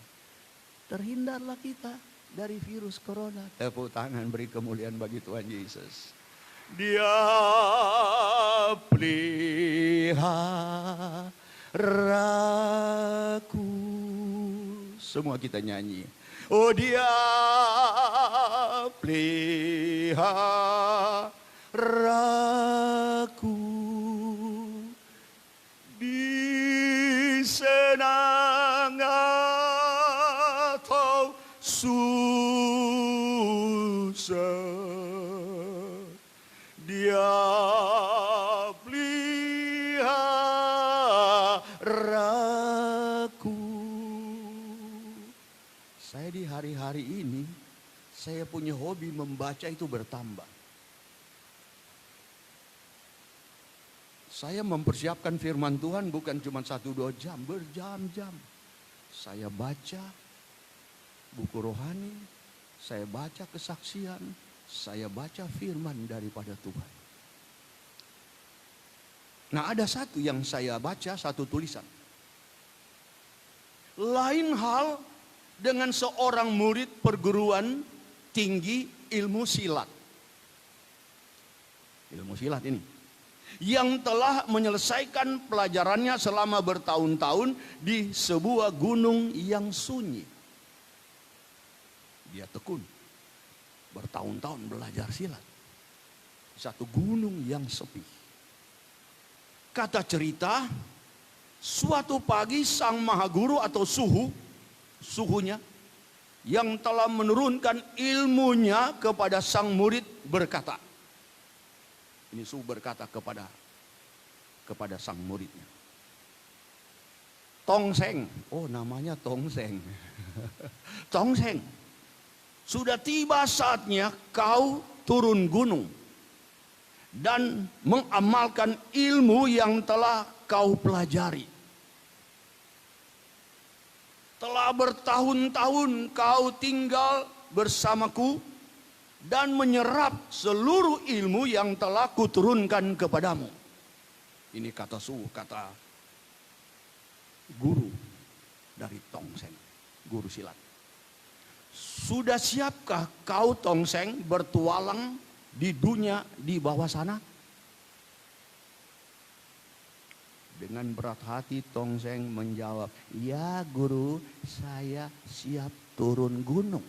Terhindarlah kita dari virus corona. Tepuk tangan beri kemuliaan bagi Tuhan Yesus. Dia peliharaku. Semua kita nyanyi. Oh dia peliharaku. Di senang atau susah, Dia peliharaku. Saya di hari-hari ini, saya punya hobi membaca itu bertambah. Saya mempersiapkan firman Tuhan bukan cuma 1-2 jam, berjam-jam. Saya baca buku rohani, saya baca kesaksian, saya baca firman daripada Tuhan. Nah, ada satu yang saya baca, satu tulisan. Lain hal dengan seorang murid perguruan tinggi ilmu silat. Ilmu silat ini. Yang telah menyelesaikan pelajarannya selama bertahun-tahun di sebuah gunung yang sunyi. Dia tekun. Bertahun-tahun belajar silat. Satu gunung yang sepi. Kata cerita, suatu pagi sang maha guru atau suhunya yang telah menurunkan ilmunya kepada sang murid berkata. Ini suhu berkata kepada sang muridnya. Tongseng, oh namanya Tongseng. Tongseng, sudah tiba saatnya kau turun gunung dan mengamalkan ilmu yang telah kau pelajari. Telah bertahun-tahun kau tinggal bersamaku dan menyerap seluruh ilmu yang telah kuturunkan kepadamu. Ini kata kata guru dari Tongseng, guru silat. Sudah siapkah kau Tongseng bertualang di dunia di bawah sana? Dengan berat hati Tongseng menjawab, ya guru, saya siap turun gunung.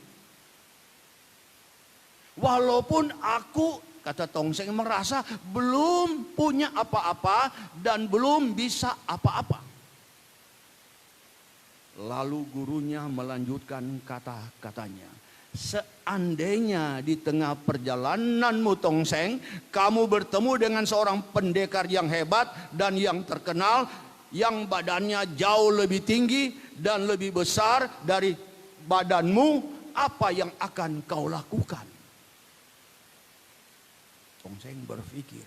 Walaupun aku, kata Tongseng, merasa belum punya apa-apa dan belum bisa apa-apa. Lalu gurunya melanjutkan kata-katanya. Seandainya di tengah perjalananmu Tongseng, kamu bertemu dengan seorang pendekar yang hebat dan yang terkenal, yang badannya jauh lebih tinggi dan lebih besar dari badanmu, apa yang akan kau lakukan? Tongseng berpikir,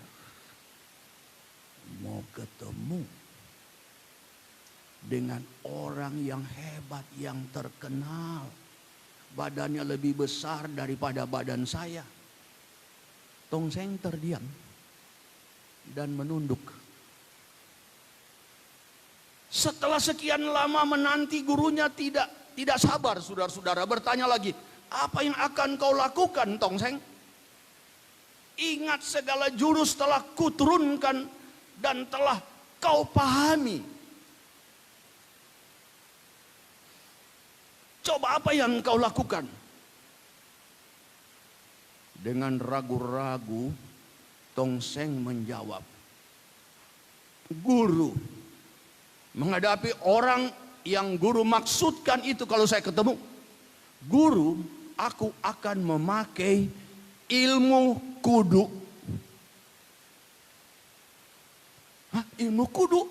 mau ketemu dengan orang yang hebat, yang terkenal, badannya lebih besar daripada badan saya. Tongseng terdiam dan menunduk. Setelah sekian lama menanti, gurunya tidak sabar, saudara-saudara, bertanya lagi, apa yang akan kau lakukan, Tongseng? Ingat segala jurus telah kuturunkan dan telah kau pahami. Coba apa yang kau lakukan? Dengan ragu-ragu, Tongseng menjawab, guru, menghadapi orang yang guru maksudkan itu kalau saya ketemu, guru, aku akan memakai ilmu kudu. Hah, ilmu kudu?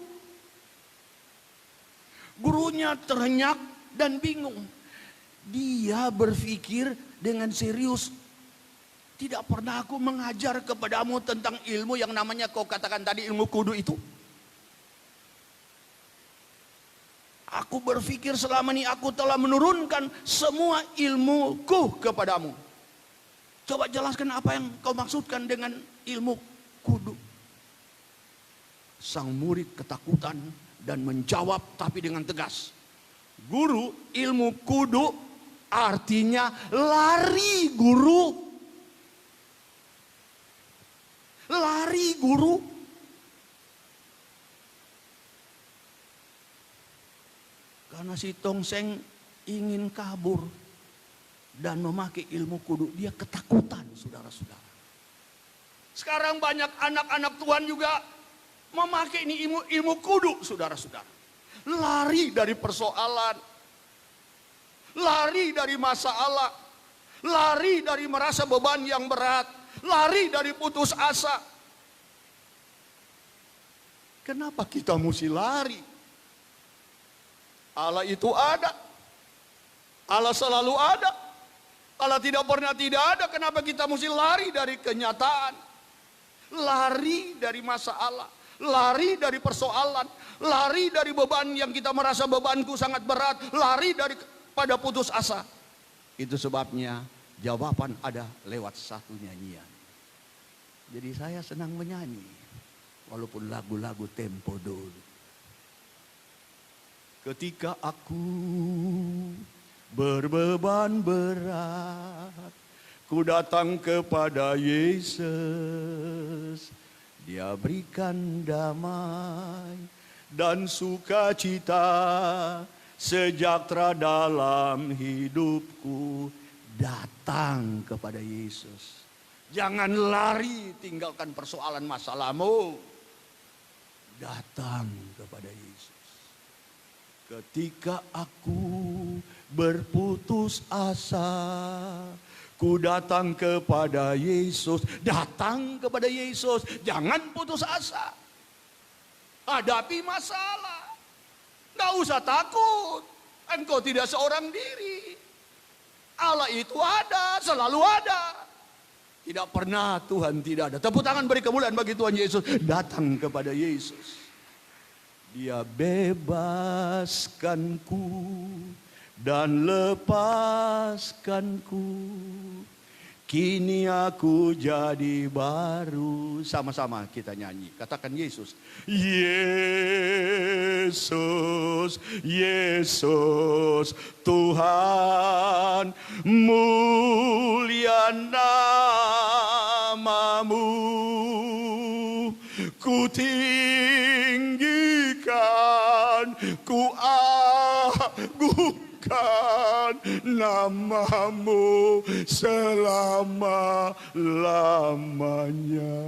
Gurunya terhenyak dan bingung. Dia berpikir dengan serius, tidak pernah aku mengajar kepadamu tentang ilmu yang namanya kau katakan tadi ilmu kudu itu. Aku berpikir selama ini aku telah menurunkan semua ilmuku kepadamu. Coba jelaskan apa yang kau maksudkan dengan ilmu kudu. Sang murid ketakutan dan menjawab tapi dengan tegas. Guru, ilmu kudu artinya lari, guru. Lari, guru. Karena si Tongseng ingin kabur dan memakai ilmu kudu, dia ketakutan, saudara-saudara. Sekarang banyak anak-anak Tuhan juga memakai ini ilmu kudu, saudara-saudara. Lari dari persoalan, lari dari masalah, lari dari merasa beban yang berat, lari dari putus asa. Kenapa kita mesti lari? Allah itu ada. Allah selalu ada. Allah tidak pernah tidak ada. Kenapa kita mesti lari dari kenyataan? Lari dari masalah. Lari dari persoalan. Lari dari beban yang kita merasa bebanku sangat berat. Lari dari pada putus asa. Itu sebabnya jawaban ada lewat satu nyanyian. Jadi saya senang menyanyi. Walaupun lagu-lagu tempo dulu. Ketika aku berbeban berat, ku datang kepada Yesus. Dia berikan damai dan sukacita, sejahtera dalam hidupku. Datang kepada Yesus. Jangan lari tinggalkan persoalan masalahmu. Datang kepada Yesus. Ketika aku berputus asa, ku datang kepada Yesus. Datang kepada Yesus. Jangan putus asa. Hadapi masalah. Gak usah takut. Engkau tidak seorang diri. Allah itu ada, selalu ada. Tidak pernah Tuhan tidak ada. Tepuk tangan beri kemuliaan bagi Tuhan Yesus. Datang kepada Yesus. Dia bebaskanku dan lepaskanku. Kini aku jadi baru. Sama-sama kita nyanyi. Katakan Yesus. Yesus, Yesus, Tuhan, mulia namamu. Ku tinggikan, ku agungkan namamu selama-lamanya.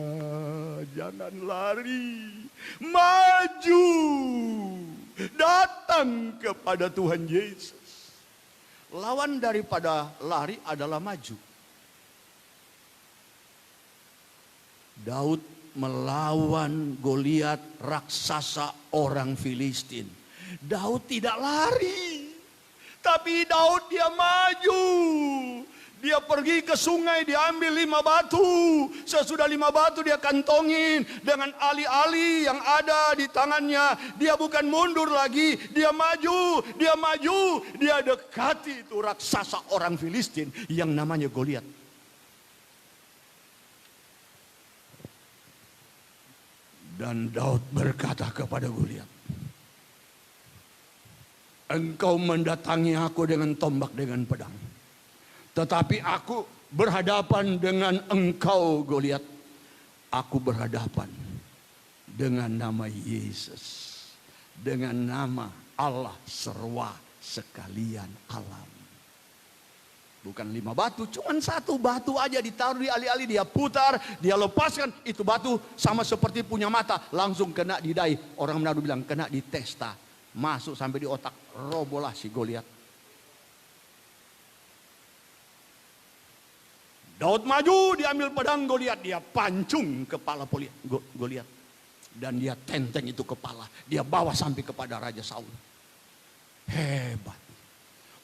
Jangan lari, maju, datang kepada Tuhan Yesus. Lawan daripada lari adalah maju. Daud melawan Goliat, raksasa orang Filistin. Daud tidak lari, tapi Daud dia maju. Dia pergi ke sungai, dia ambil 5 batu. Sesudah 5 batu dia kantongin dengan ali-ali yang ada di tangannya. Dia bukan mundur lagi, dia maju, dia maju. Dia dekati itu raksasa orang Filistin yang namanya Goliat. Dan Daud berkata kepada Goliat, engkau mendatangi aku dengan tombak, dengan pedang. Tetapi aku berhadapan dengan engkau, Goliat. Aku berhadapan dengan nama Yesus. Dengan nama Allah serwa sekalian alam. Bukan 5 batu, cuma 1 batu aja ditaruh di ali-ali, dia putar, dia lepaskan. Itu batu sama seperti punya mata, langsung kena di dai. Orang Manado bilang kena di testa, masuk sampai di otak, robolah si Goliat. Daud maju, diambil pedang Goliat, dia pancung kepala Goliat. Dan dia tenteng itu kepala, dia bawa sampai kepada Raja Saul. Hebat.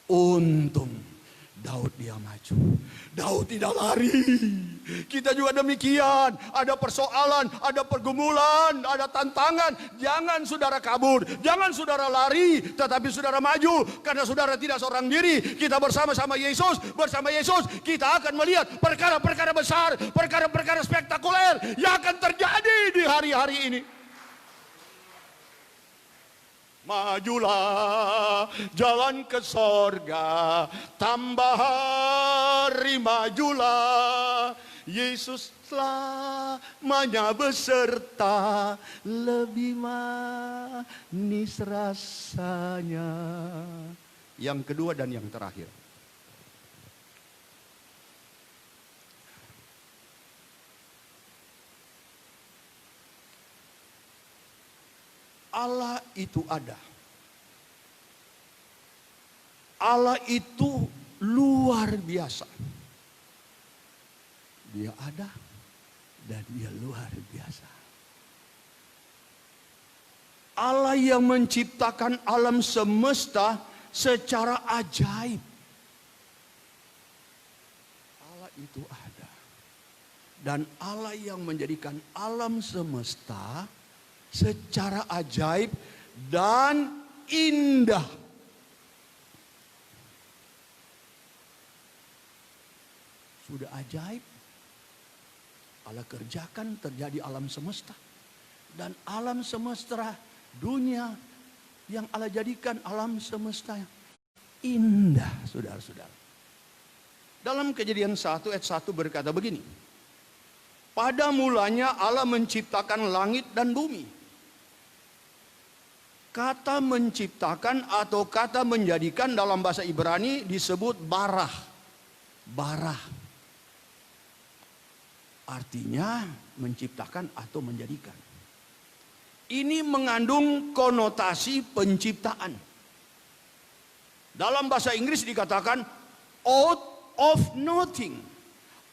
Untung Daud dia maju. Daud tidak lari. Kita juga demikian. Ada persoalan, ada pergumulan, ada tantangan. Jangan saudara kabur, jangan saudara lari, tetapi saudara maju. Karena saudara tidak seorang diri. Kita bersama-sama Yesus, bersama Yesus kita akan melihat perkara-perkara besar, perkara-perkara spektakuler yang akan terjadi di hari-hari ini. Majulah jalan ke sorga, tambah hari majulah. Yesus selamanya beserta, lebih manis rasanya. Yang kedua dan yang terakhir. Allah itu ada. Allah itu luar biasa. Dia ada dan dia luar biasa. Allah yang menciptakan alam semesta secara ajaib. Allah itu ada. Dan Allah yang menjadikan alam semesta secara ajaib dan indah. Sudah ajaib, Allah kerjakan terjadi alam semesta. Dan alam semesta dunia yang Allah jadikan alam semesta yang indah, saudara-saudara. Dalam Kejadian 1 ayat 1 berkata begini. Pada mulanya Allah menciptakan langit dan bumi. Kata menciptakan atau kata menjadikan dalam bahasa Ibrani disebut barah. Barah. Artinya menciptakan atau menjadikan. Ini mengandung konotasi penciptaan. Dalam bahasa Inggris dikatakan out of nothing.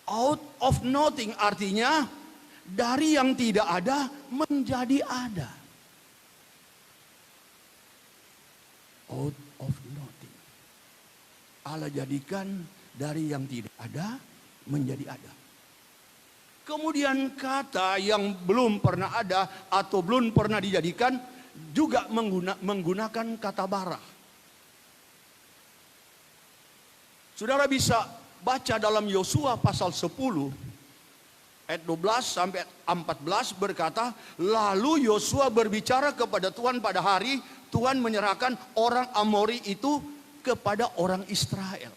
Out of nothing artinya dari yang tidak ada menjadi ada. Out of nothing. Allah jadikan dari yang tidak ada menjadi ada. Kemudian kata yang belum pernah ada atau belum pernah dijadikan juga menggunakan kata bara. Saudara bisa baca dalam Yosua pasal 10 ayat 12 sampai 14 berkata, lalu Yosua berbicara kepada Tuhan pada hari Tuhan menyerahkan orang Amori itu kepada orang Israel.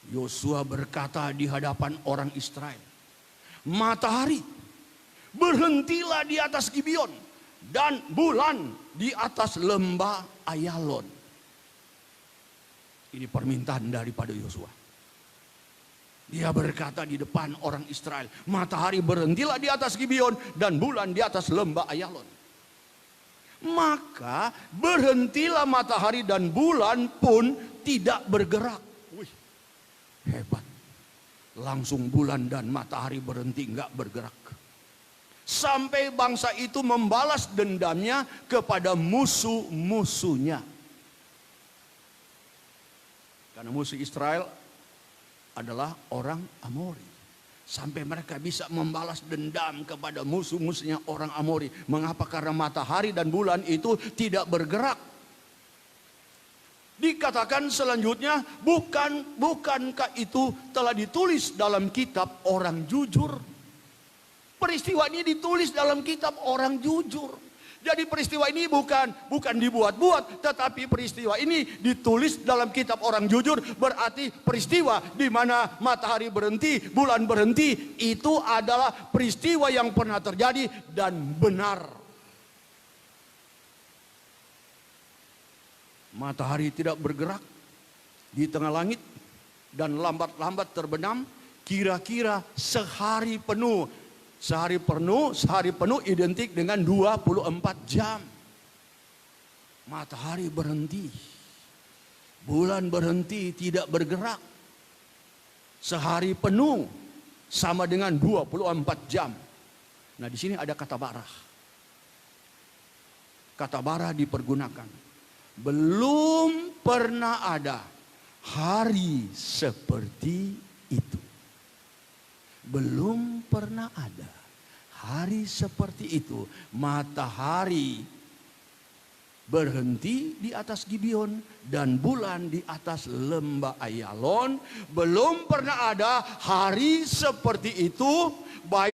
Yosua berkata di hadapan orang Israel, matahari berhentilah di atas Gibeon dan bulan di atas lembah Ayalon. Ini permintaan daripada Yosua. Dia berkata di depan orang Israel, matahari berhentilah di atas Gibeon dan bulan di atas lembah Ayalon. Maka berhentilah matahari dan bulan pun tidak bergerak. Wih, hebat. Langsung bulan dan matahari berhenti nggak bergerak. Sampai bangsa itu membalas dendamnya kepada musuh-musuhnya. Karena musuh Israel adalah orang Amori. Sampai mereka bisa membalas dendam kepada musuh-musuhnya orang Amori. Mengapa? Karena matahari dan bulan itu tidak bergerak. Dikatakan selanjutnya, bukankah itu telah ditulis dalam kitab orang jujur? Peristiwa ini ditulis dalam kitab orang jujur. Jadi peristiwa ini bukan dibuat-buat, tetapi peristiwa ini ditulis dalam kitab orang jujur. Berarti peristiwa di mana matahari berhenti, bulan berhenti, itu adalah peristiwa yang pernah terjadi dan benar. Matahari tidak bergerak di tengah langit dan lambat-lambat terbenam kira-kira sehari penuh. Sehari penuh identik dengan 24 jam. Matahari berhenti. Bulan berhenti, tidak bergerak. Sehari penuh sama dengan 24 jam. Nah, di sini ada kata barah. Kata barah dipergunakan. Belum pernah ada hari seperti itu. Belum pernah ada hari seperti itu. Matahari berhenti di atas Gibeon dan bulan di atas lembah Ayalon. Belum pernah ada hari seperti itu, baik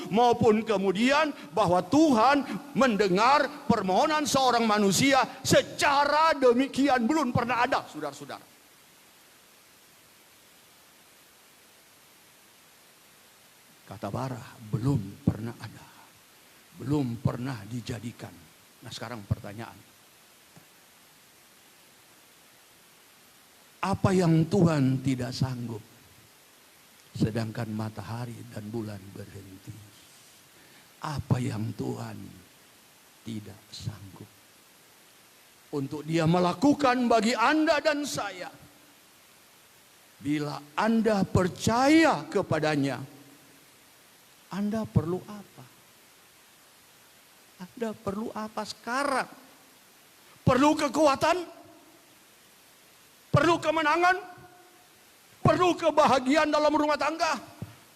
maupun kemudian bahwa Tuhan mendengar permohonan seorang manusia secara demikian. Belum pernah ada, saudara-saudara. Kata bara, belum pernah ada. Belum pernah dijadikan. Nah sekarang pertanyaan. Apa yang Tuhan tidak sanggup? Sedangkan matahari dan bulan berhenti. Apa yang Tuhan tidak sanggup? Untuk Dia melakukan bagi Anda dan saya. Bila Anda percaya kepadanya, Anda perlu apa? Anda perlu apa sekarang? Perlu kekuatan? Perlu kemenangan? Perlu kebahagiaan dalam rumah tangga?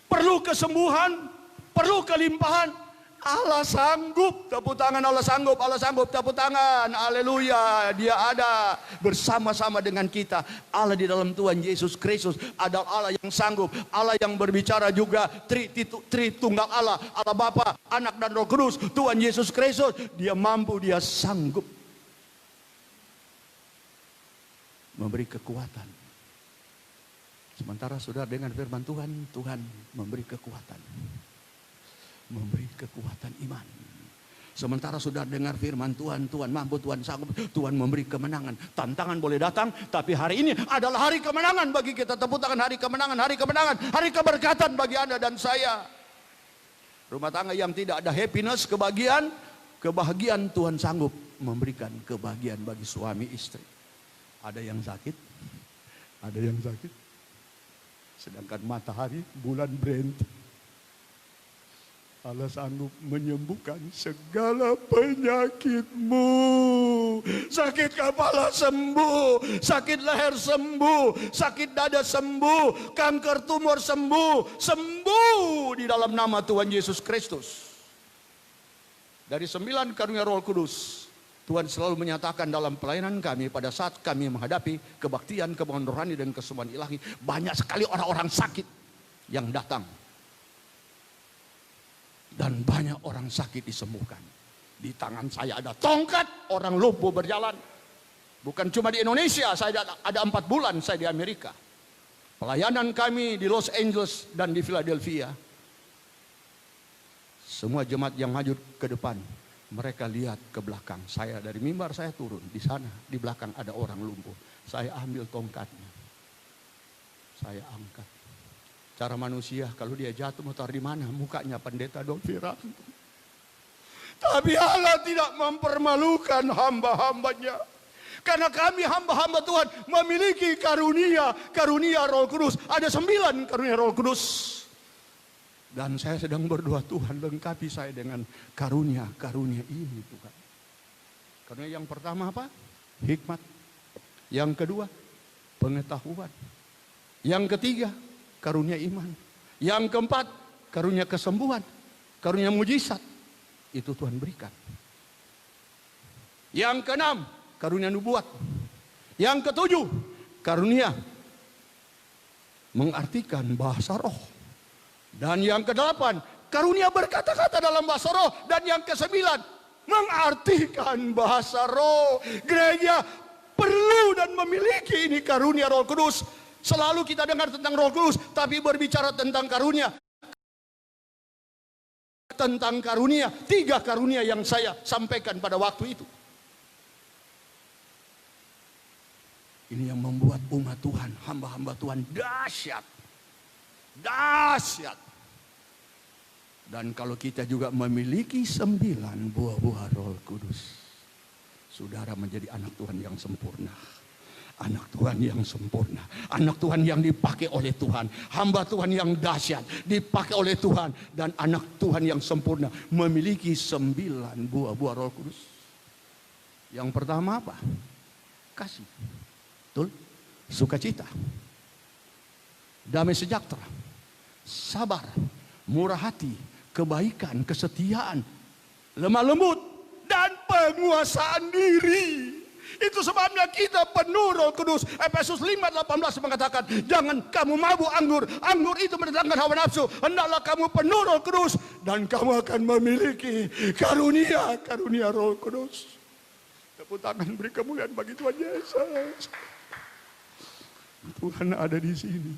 Perlu kesembuhan? Perlu kelimpahan? Allah sanggup. Tepuk tangan, Allah sanggup, Allah sanggup. Tepuk tangan, haleluya. Dia ada bersama-sama dengan kita. Allah di dalam Tuhan Yesus Kristus adalah Allah yang sanggup. Allah yang berbicara juga Tritunggal Allah. Allah Bapa, Anak dan Roh Kudus. Tuhan Yesus Kristus, Dia mampu, Dia sanggup memberi kekuatan. Sementara saudara dengan firman Tuhan, Tuhan memberi kekuatan. Memberi kekuatan iman. Sementara saudara dengar firman Tuhan, Tuhan mampu, Tuhan sanggup, Tuhan memberi kemenangan. Tantangan boleh datang, tapi hari ini adalah hari kemenangan bagi kita. Tepuk tangan, hari kemenangan, hari kemenangan, hari keberkatan bagi Anda dan saya. Rumah tangga yang tidak ada happiness, kebahagiaan Tuhan sanggup memberikan kebahagiaan bagi suami istri. Ada yang sakit, ada yang sakit. Sedangkan matahari, bulan berhenti. Allah sanggup menyembuhkan segala penyakitmu. Sakit kepala sembuh, sakit leher sembuh, sakit dada sembuh, kanker tumor sembuh, sembuh di dalam nama Tuhan Yesus Kristus. Dari 9 karunia Roh Kudus, Tuhan selalu menyatakan dalam pelayanan kami pada saat kami menghadapi kebaktian, kebanggaan rohani dan kesembuhan ilahi, banyak sekali orang-orang sakit yang datang. Dan banyak orang sakit disembuhkan. Di tangan saya ada tongkat, orang lumpuh berjalan. Bukan cuma di Indonesia, saya ada 4 bulan saya di Amerika. Pelayanan kami di Los Angeles dan di Philadelphia. Semua jemaat yang maju ke depan, mereka lihat ke belakang. Saya dari mimbar saya turun, di sana di belakang ada orang lumpuh. Saya ambil tongkatnya. Saya angkat. Cara manusia kalau dia jatuh mau taruh di mana? Mukanya pendeta Don Wiranto. Tapi Allah tidak mempermalukan hamba-hambanya. Karena kami hamba-hamba Tuhan memiliki karunia Roh Kudus. Ada 9 karunia Roh Kudus. Dan saya sedang berdoa, Tuhan lengkapi saya dengan karunia ini Tuhan. Karunia yang pertama apa? Hikmat. Yang kedua, pengetahuan. Yang ketiga, karunia iman. Yang keempat, karunia kesembuhan. Karunia mujizat. Itu Tuhan berikan. Yang keenam, karunia nubuat. Yang ketujuh, karunia mengartikan bahasa roh. Dan yang kedelapan, karunia berkata-kata dalam bahasa roh. Dan yang kesembilan, mengartikan bahasa roh. Gereja perlu dan memiliki ini karunia Roh Kudus. Selalu kita dengar tentang Roh Kudus, tapi berbicara tentang karunia. Tentang karunia, 3 karunia yang saya sampaikan pada waktu itu. Ini yang membuat umat Tuhan, hamba-hamba Tuhan dahsyat. Dahsyat. Dan kalau kita juga memiliki 9 buah-buah Roh Kudus, saudara menjadi anak Tuhan yang sempurna. Anak Tuhan yang sempurna, anak Tuhan yang dipakai oleh Tuhan, hamba Tuhan yang dahsyat dipakai oleh Tuhan, dan anak Tuhan yang sempurna memiliki 9 buah-buah Roh Kudus. Yang pertama apa? Kasih. Betul? Sukacita. Damai sejahtera. Sabar. Murah hati. Kebaikan. Kesetiaan. Lemah lembut. Dan penguasaan diri. Itu sebabnya kita penuh Roh Kudus. Efesus 5:18 mengatakan, jangan kamu mabuk anggur. Anggur itu mendatangkan hawa nafsu. Hendaklah kamu penuh Roh Kudus dan kamu akan memiliki karunia Roh Kudus. Tepuk tangan beri kemuliaan bagi Tuhan Yesus. Tuhan ada di sini.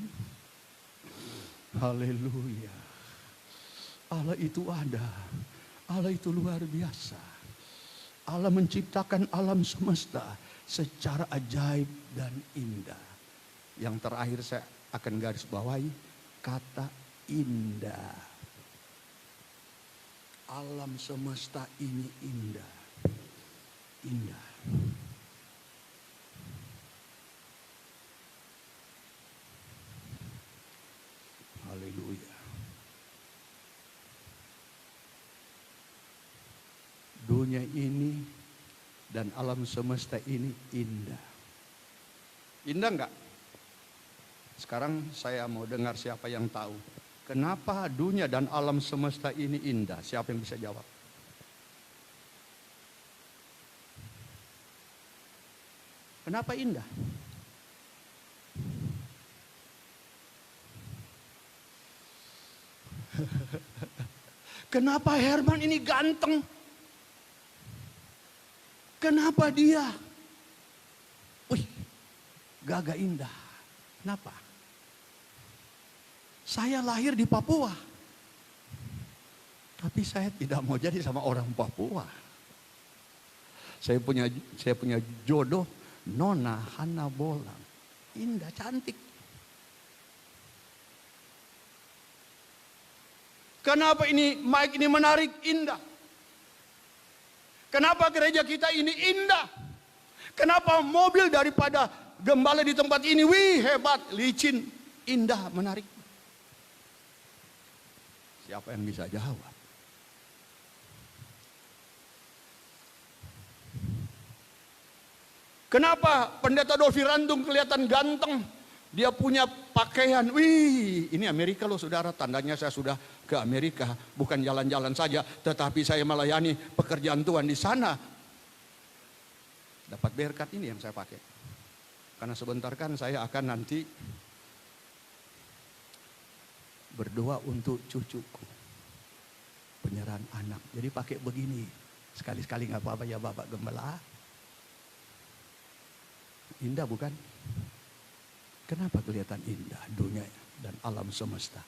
Haleluya. Allah itu ada. Allah itu luar biasa. Allah menciptakan alam semesta secara ajaib dan indah. Yang terakhir saya akan garis bawahi kata indah. Alam semesta ini indah. Indah. Haleluya. Dunia ini dan alam semesta ini indah. Indah enggak? Sekarang saya mau dengar siapa yang tahu. Kenapa dunia dan alam semesta ini indah? Siapa yang bisa jawab? Kenapa indah? Kenapa Herman ini ganteng? Kenapa dia? Wih, gagah indah. Kenapa? Saya lahir di Papua. Tapi saya tidak mau jadi sama orang Papua. Saya punya jodoh Nona Hana Bolang. Indah, cantik. Kenapa ini mic ini menarik, indah? Kenapa gereja kita ini indah? Kenapa mobil daripada gembala di tempat ini, wih hebat, licin, indah, menarik? Siapa yang bisa jawab? Kenapa pendeta Dolfi Randung kelihatan ganteng? Dia punya pakaian, wih ini Amerika loh saudara, tandanya saya sudah ke Amerika. Bukan jalan-jalan saja, tetapi saya melayani pekerjaan Tuhan di sana. Dapat berkat ini yang saya pakai. Karena sebentar kan saya akan nanti berdoa untuk cucuku. Penyerahan anak, jadi pakai begini. Sekali-sekali gak apa-apa ya Bapak Gembala. Indah bukan? Kenapa kelihatan indah dunia dan alam semesta?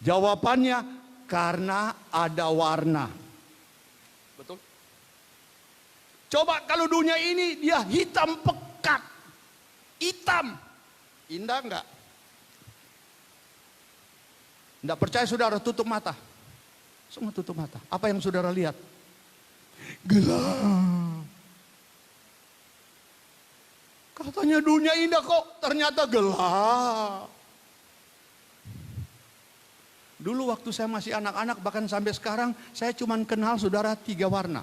Jawabannya karena ada warna. Betul? Coba kalau dunia ini dia hitam pekat. Hitam. Indah enggak? Enggak percaya saudara, tutup mata. Semua tutup mata. Apa yang saudara lihat? Gelap. Katanya dunia indah kok, ternyata gelap. Dulu waktu saya masih anak-anak, bahkan sampai sekarang, saya cuma kenal saudara 3 warna.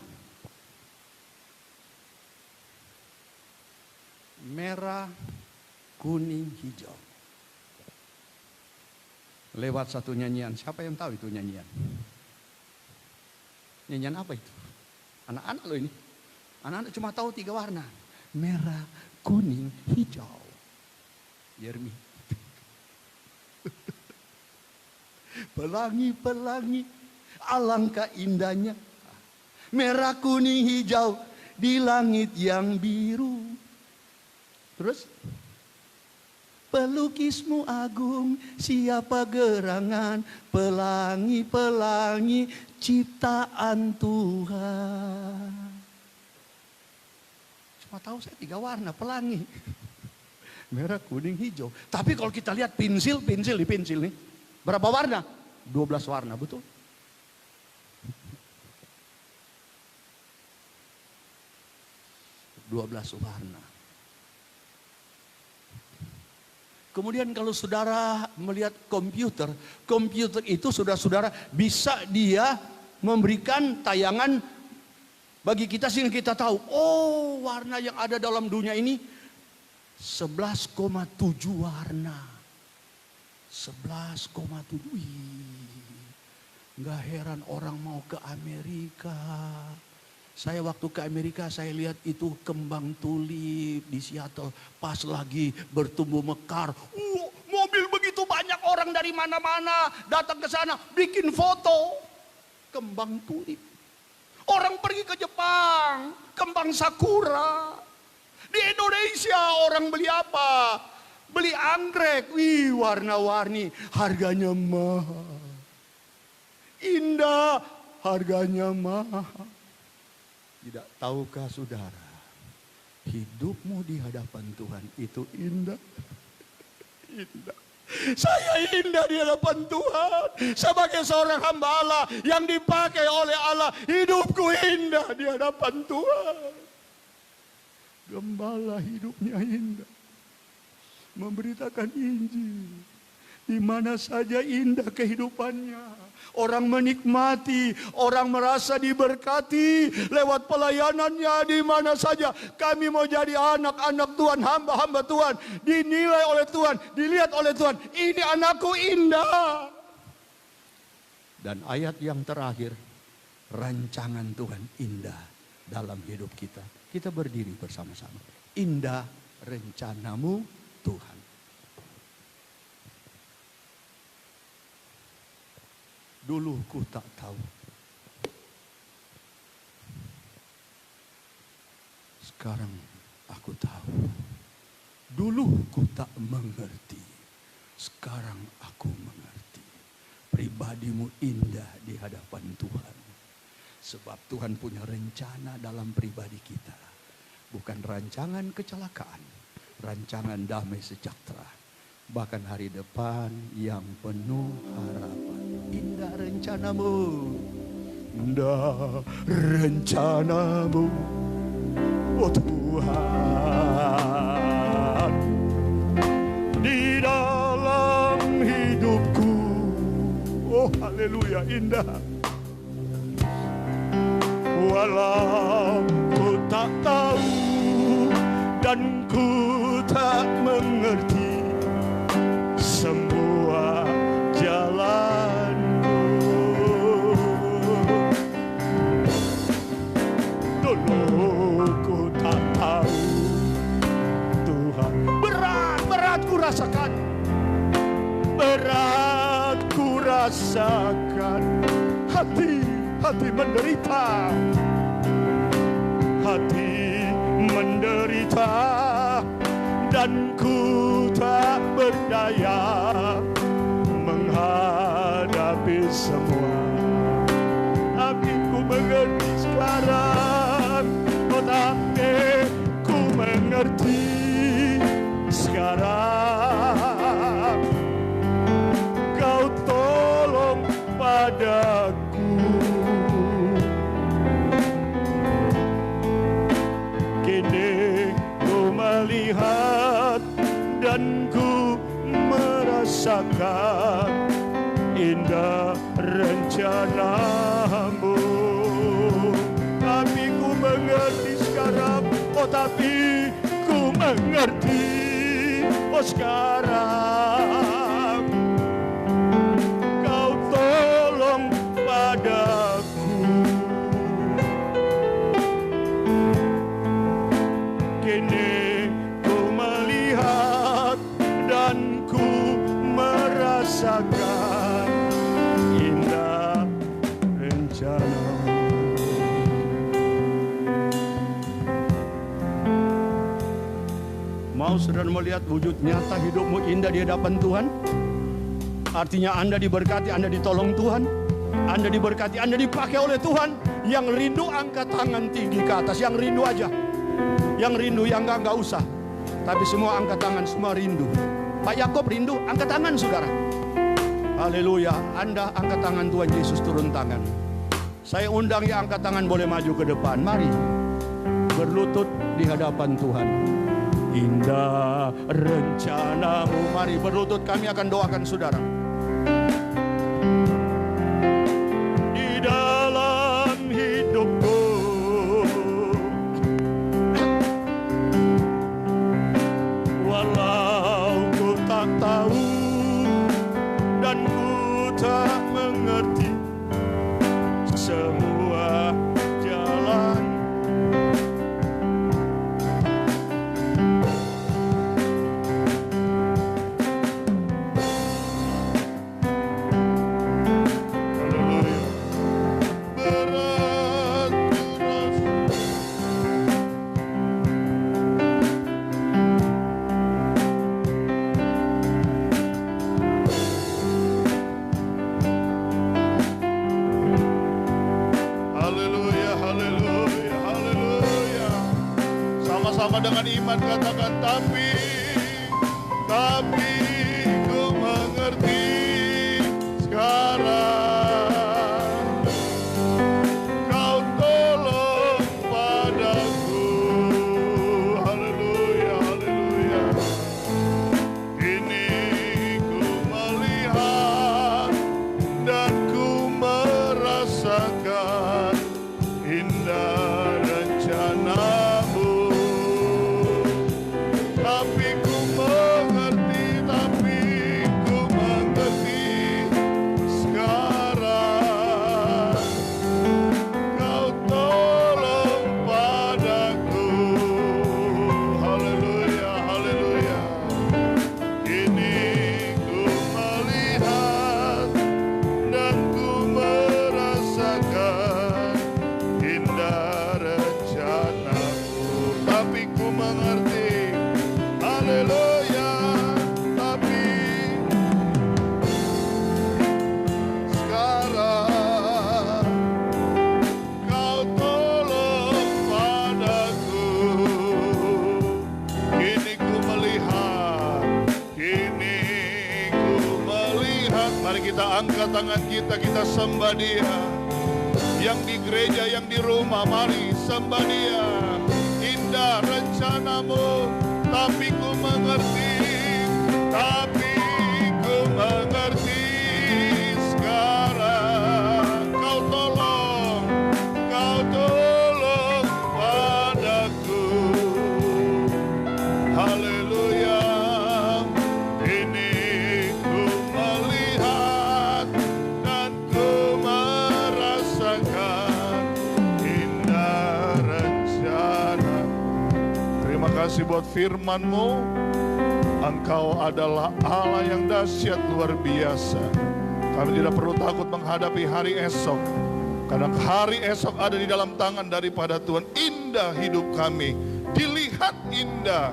Merah, kuning, hijau. Lewat satu nyanyian, siapa yang tahu itu nyanyian? Nyanyian apa itu? Anak-anak loh ini. Anak-anak cuma tahu 3 warna. Merah, kuning, hijau. Yermi. Pelangi-pelangi, alangkah indahnya. Merah, kuning, hijau di langit yang biru. Terus? Pelukismu agung, siapa gerangan, pelangi-pelangi ciptaan Tuhan. Cuma tahu saya 3 warna pelangi. Merah, kuning, hijau. Tapi kalau kita lihat pensil nih. Berapa warna? 12 warna, betul? Warna. Kemudian kalau saudara melihat komputer itu saudara bisa dia memberikan tayangan bagi kita sehingga kita tahu, oh warna yang ada dalam dunia ini 11,7 warna. 11,7. Nggak heran orang mau ke Amerika. Saya waktu ke Amerika saya lihat itu kembang tulip di Seattle. Pas lagi bertumbuh mekar. Mobil begitu banyak, orang dari mana-mana datang ke sana bikin foto kembang tulip. Orang pergi ke Jepang, kembang sakura. Di Indonesia orang beli apa? Beli anggrek, warna-warni, harganya mahal. Indah, harganya mahal. Tidak tahukah saudara, hidupmu di hadapan Tuhan itu indah? Indah. Saya indah di hadapan Tuhan. Sebagai seorang hamba Allah yang dipakai oleh Allah, hidupku indah di hadapan Tuhan. Gembala hidupnya indah, memberitakan Injil. Di mana saja indah kehidupannya. Orang menikmati, orang merasa diberkati lewat pelayanannya di mana saja. Kami mau jadi anak-anak Tuhan, hamba-hamba Tuhan. Dinilai oleh Tuhan, dilihat oleh Tuhan. Ini anakku indah. Dan ayat yang terakhir, rancangan Tuhan indah dalam hidup kita. Kita berdiri bersama-sama. Indah rencanamu Tuhan. Dulu ku tak tahu. Sekarang aku tahu. Dulu ku tak mengerti. Sekarang aku mengerti. Pribadimu indah di hadapan Tuhan. Sebab Tuhan punya rencana dalam pribadi kita. Bukan rancangan kecelakaan. Rancangan damai sejahtera. Bahkan hari depan yang penuh harapan. Indah rencanamu, indah rencanamu, oh Tuhan, di dalam hidupku, oh haleluya indah. Walau ku tak tahu dan ku tak mengerti semua jalanmu. Dulu ku tak tahu Tuhan. Berat ku rasakan. Berat ku rasakan. Hati menderita. Hati menderita. Dan ku tak berdaya menghadapi semua. Tapi ku mengerti sekarang. Oh tapi ku mengerti sekarang. Kau tolong padaku. Kini ku melihat dan ku merasakan indah rencanamu. Tapi ku mengerti sekarang. Oh tapi ku mengerti. Oh sekarang kau tolong padaku. Kini ku melihat dan ku merasakan indah rencanamu. Mau saudara melihat wujud nyata hidupmu indah di hadapan Tuhan? Artinya Anda diberkati, Anda ditolong Tuhan, Anda diberkati, Anda dipakai oleh Tuhan. Yang rindu angkat tangan tinggi ke atas, yang rindu aja. Yang rindu, yang enggak usah. Tapi semua angkat tangan, semua rindu. Pak Yakob rindu, angkat tangan saudara. Haleluya, Anda angkat tangan, Tuhan Yesus turun tangan. Saya undang ya angkat tangan boleh maju ke depan. Mari berlutut di hadapan Tuhan. Indah rencanamu. Mari berlutut, kami akan doakan saudara. Di dalam hidupku bersama dengan iman katakan tapi ku mengerti sekarang kau tolong padaku. Haleluya, haleluya. Kini ku melihat dan ku merasakan indah rencanamu. Tapi ku mengerti sekarang kau tolong padaku. Haleluya, haleluya. Kini ku melihat dan ku merasakan indah rencanamu. Tapi ku mengerti. Haleluya, tapi sekarang kau tolong padaku. Kini ku melihat, Mari kita angkat tangan kita sembah Dia. Yang di gereja, yang di rumah, mari sembah Dia. Indah rencanamu, tapi ku mengerti sekarang kau tolong padaku. Haleluya, ini ku melihat dan ku merasakan indah rencana. Terima kasih buat firman-Mu. Engkau adalah Allah yang dahsyat luar biasa. Kami tidak perlu takut menghadapi hari esok, karena hari esok ada di dalam tangan daripada Tuhan. Indah hidup kami, dilihat indah.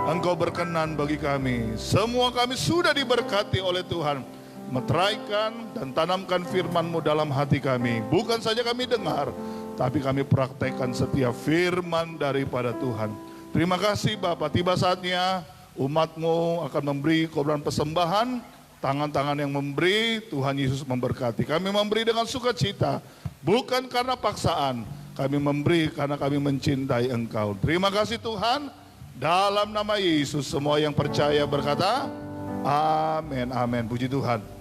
Engkau berkenan bagi kami. Semua kami sudah diberkati oleh Tuhan. Meteraikan dan tanamkan firman-Mu dalam hati kami. Bukan saja kami dengar, tapi kami praktekkan setiap firman daripada Tuhan. Terima kasih Bapak, tiba saatnya umat-Mu akan memberi korban persembahan. Tangan-tangan yang memberi, Tuhan Yesus memberkati. Kami memberi dengan sukacita, bukan karena paksaan. Kami memberi karena kami mencintai Engkau. Terima kasih Tuhan. Dalam nama Yesus semua yang percaya berkata, amin, amin. Puji Tuhan.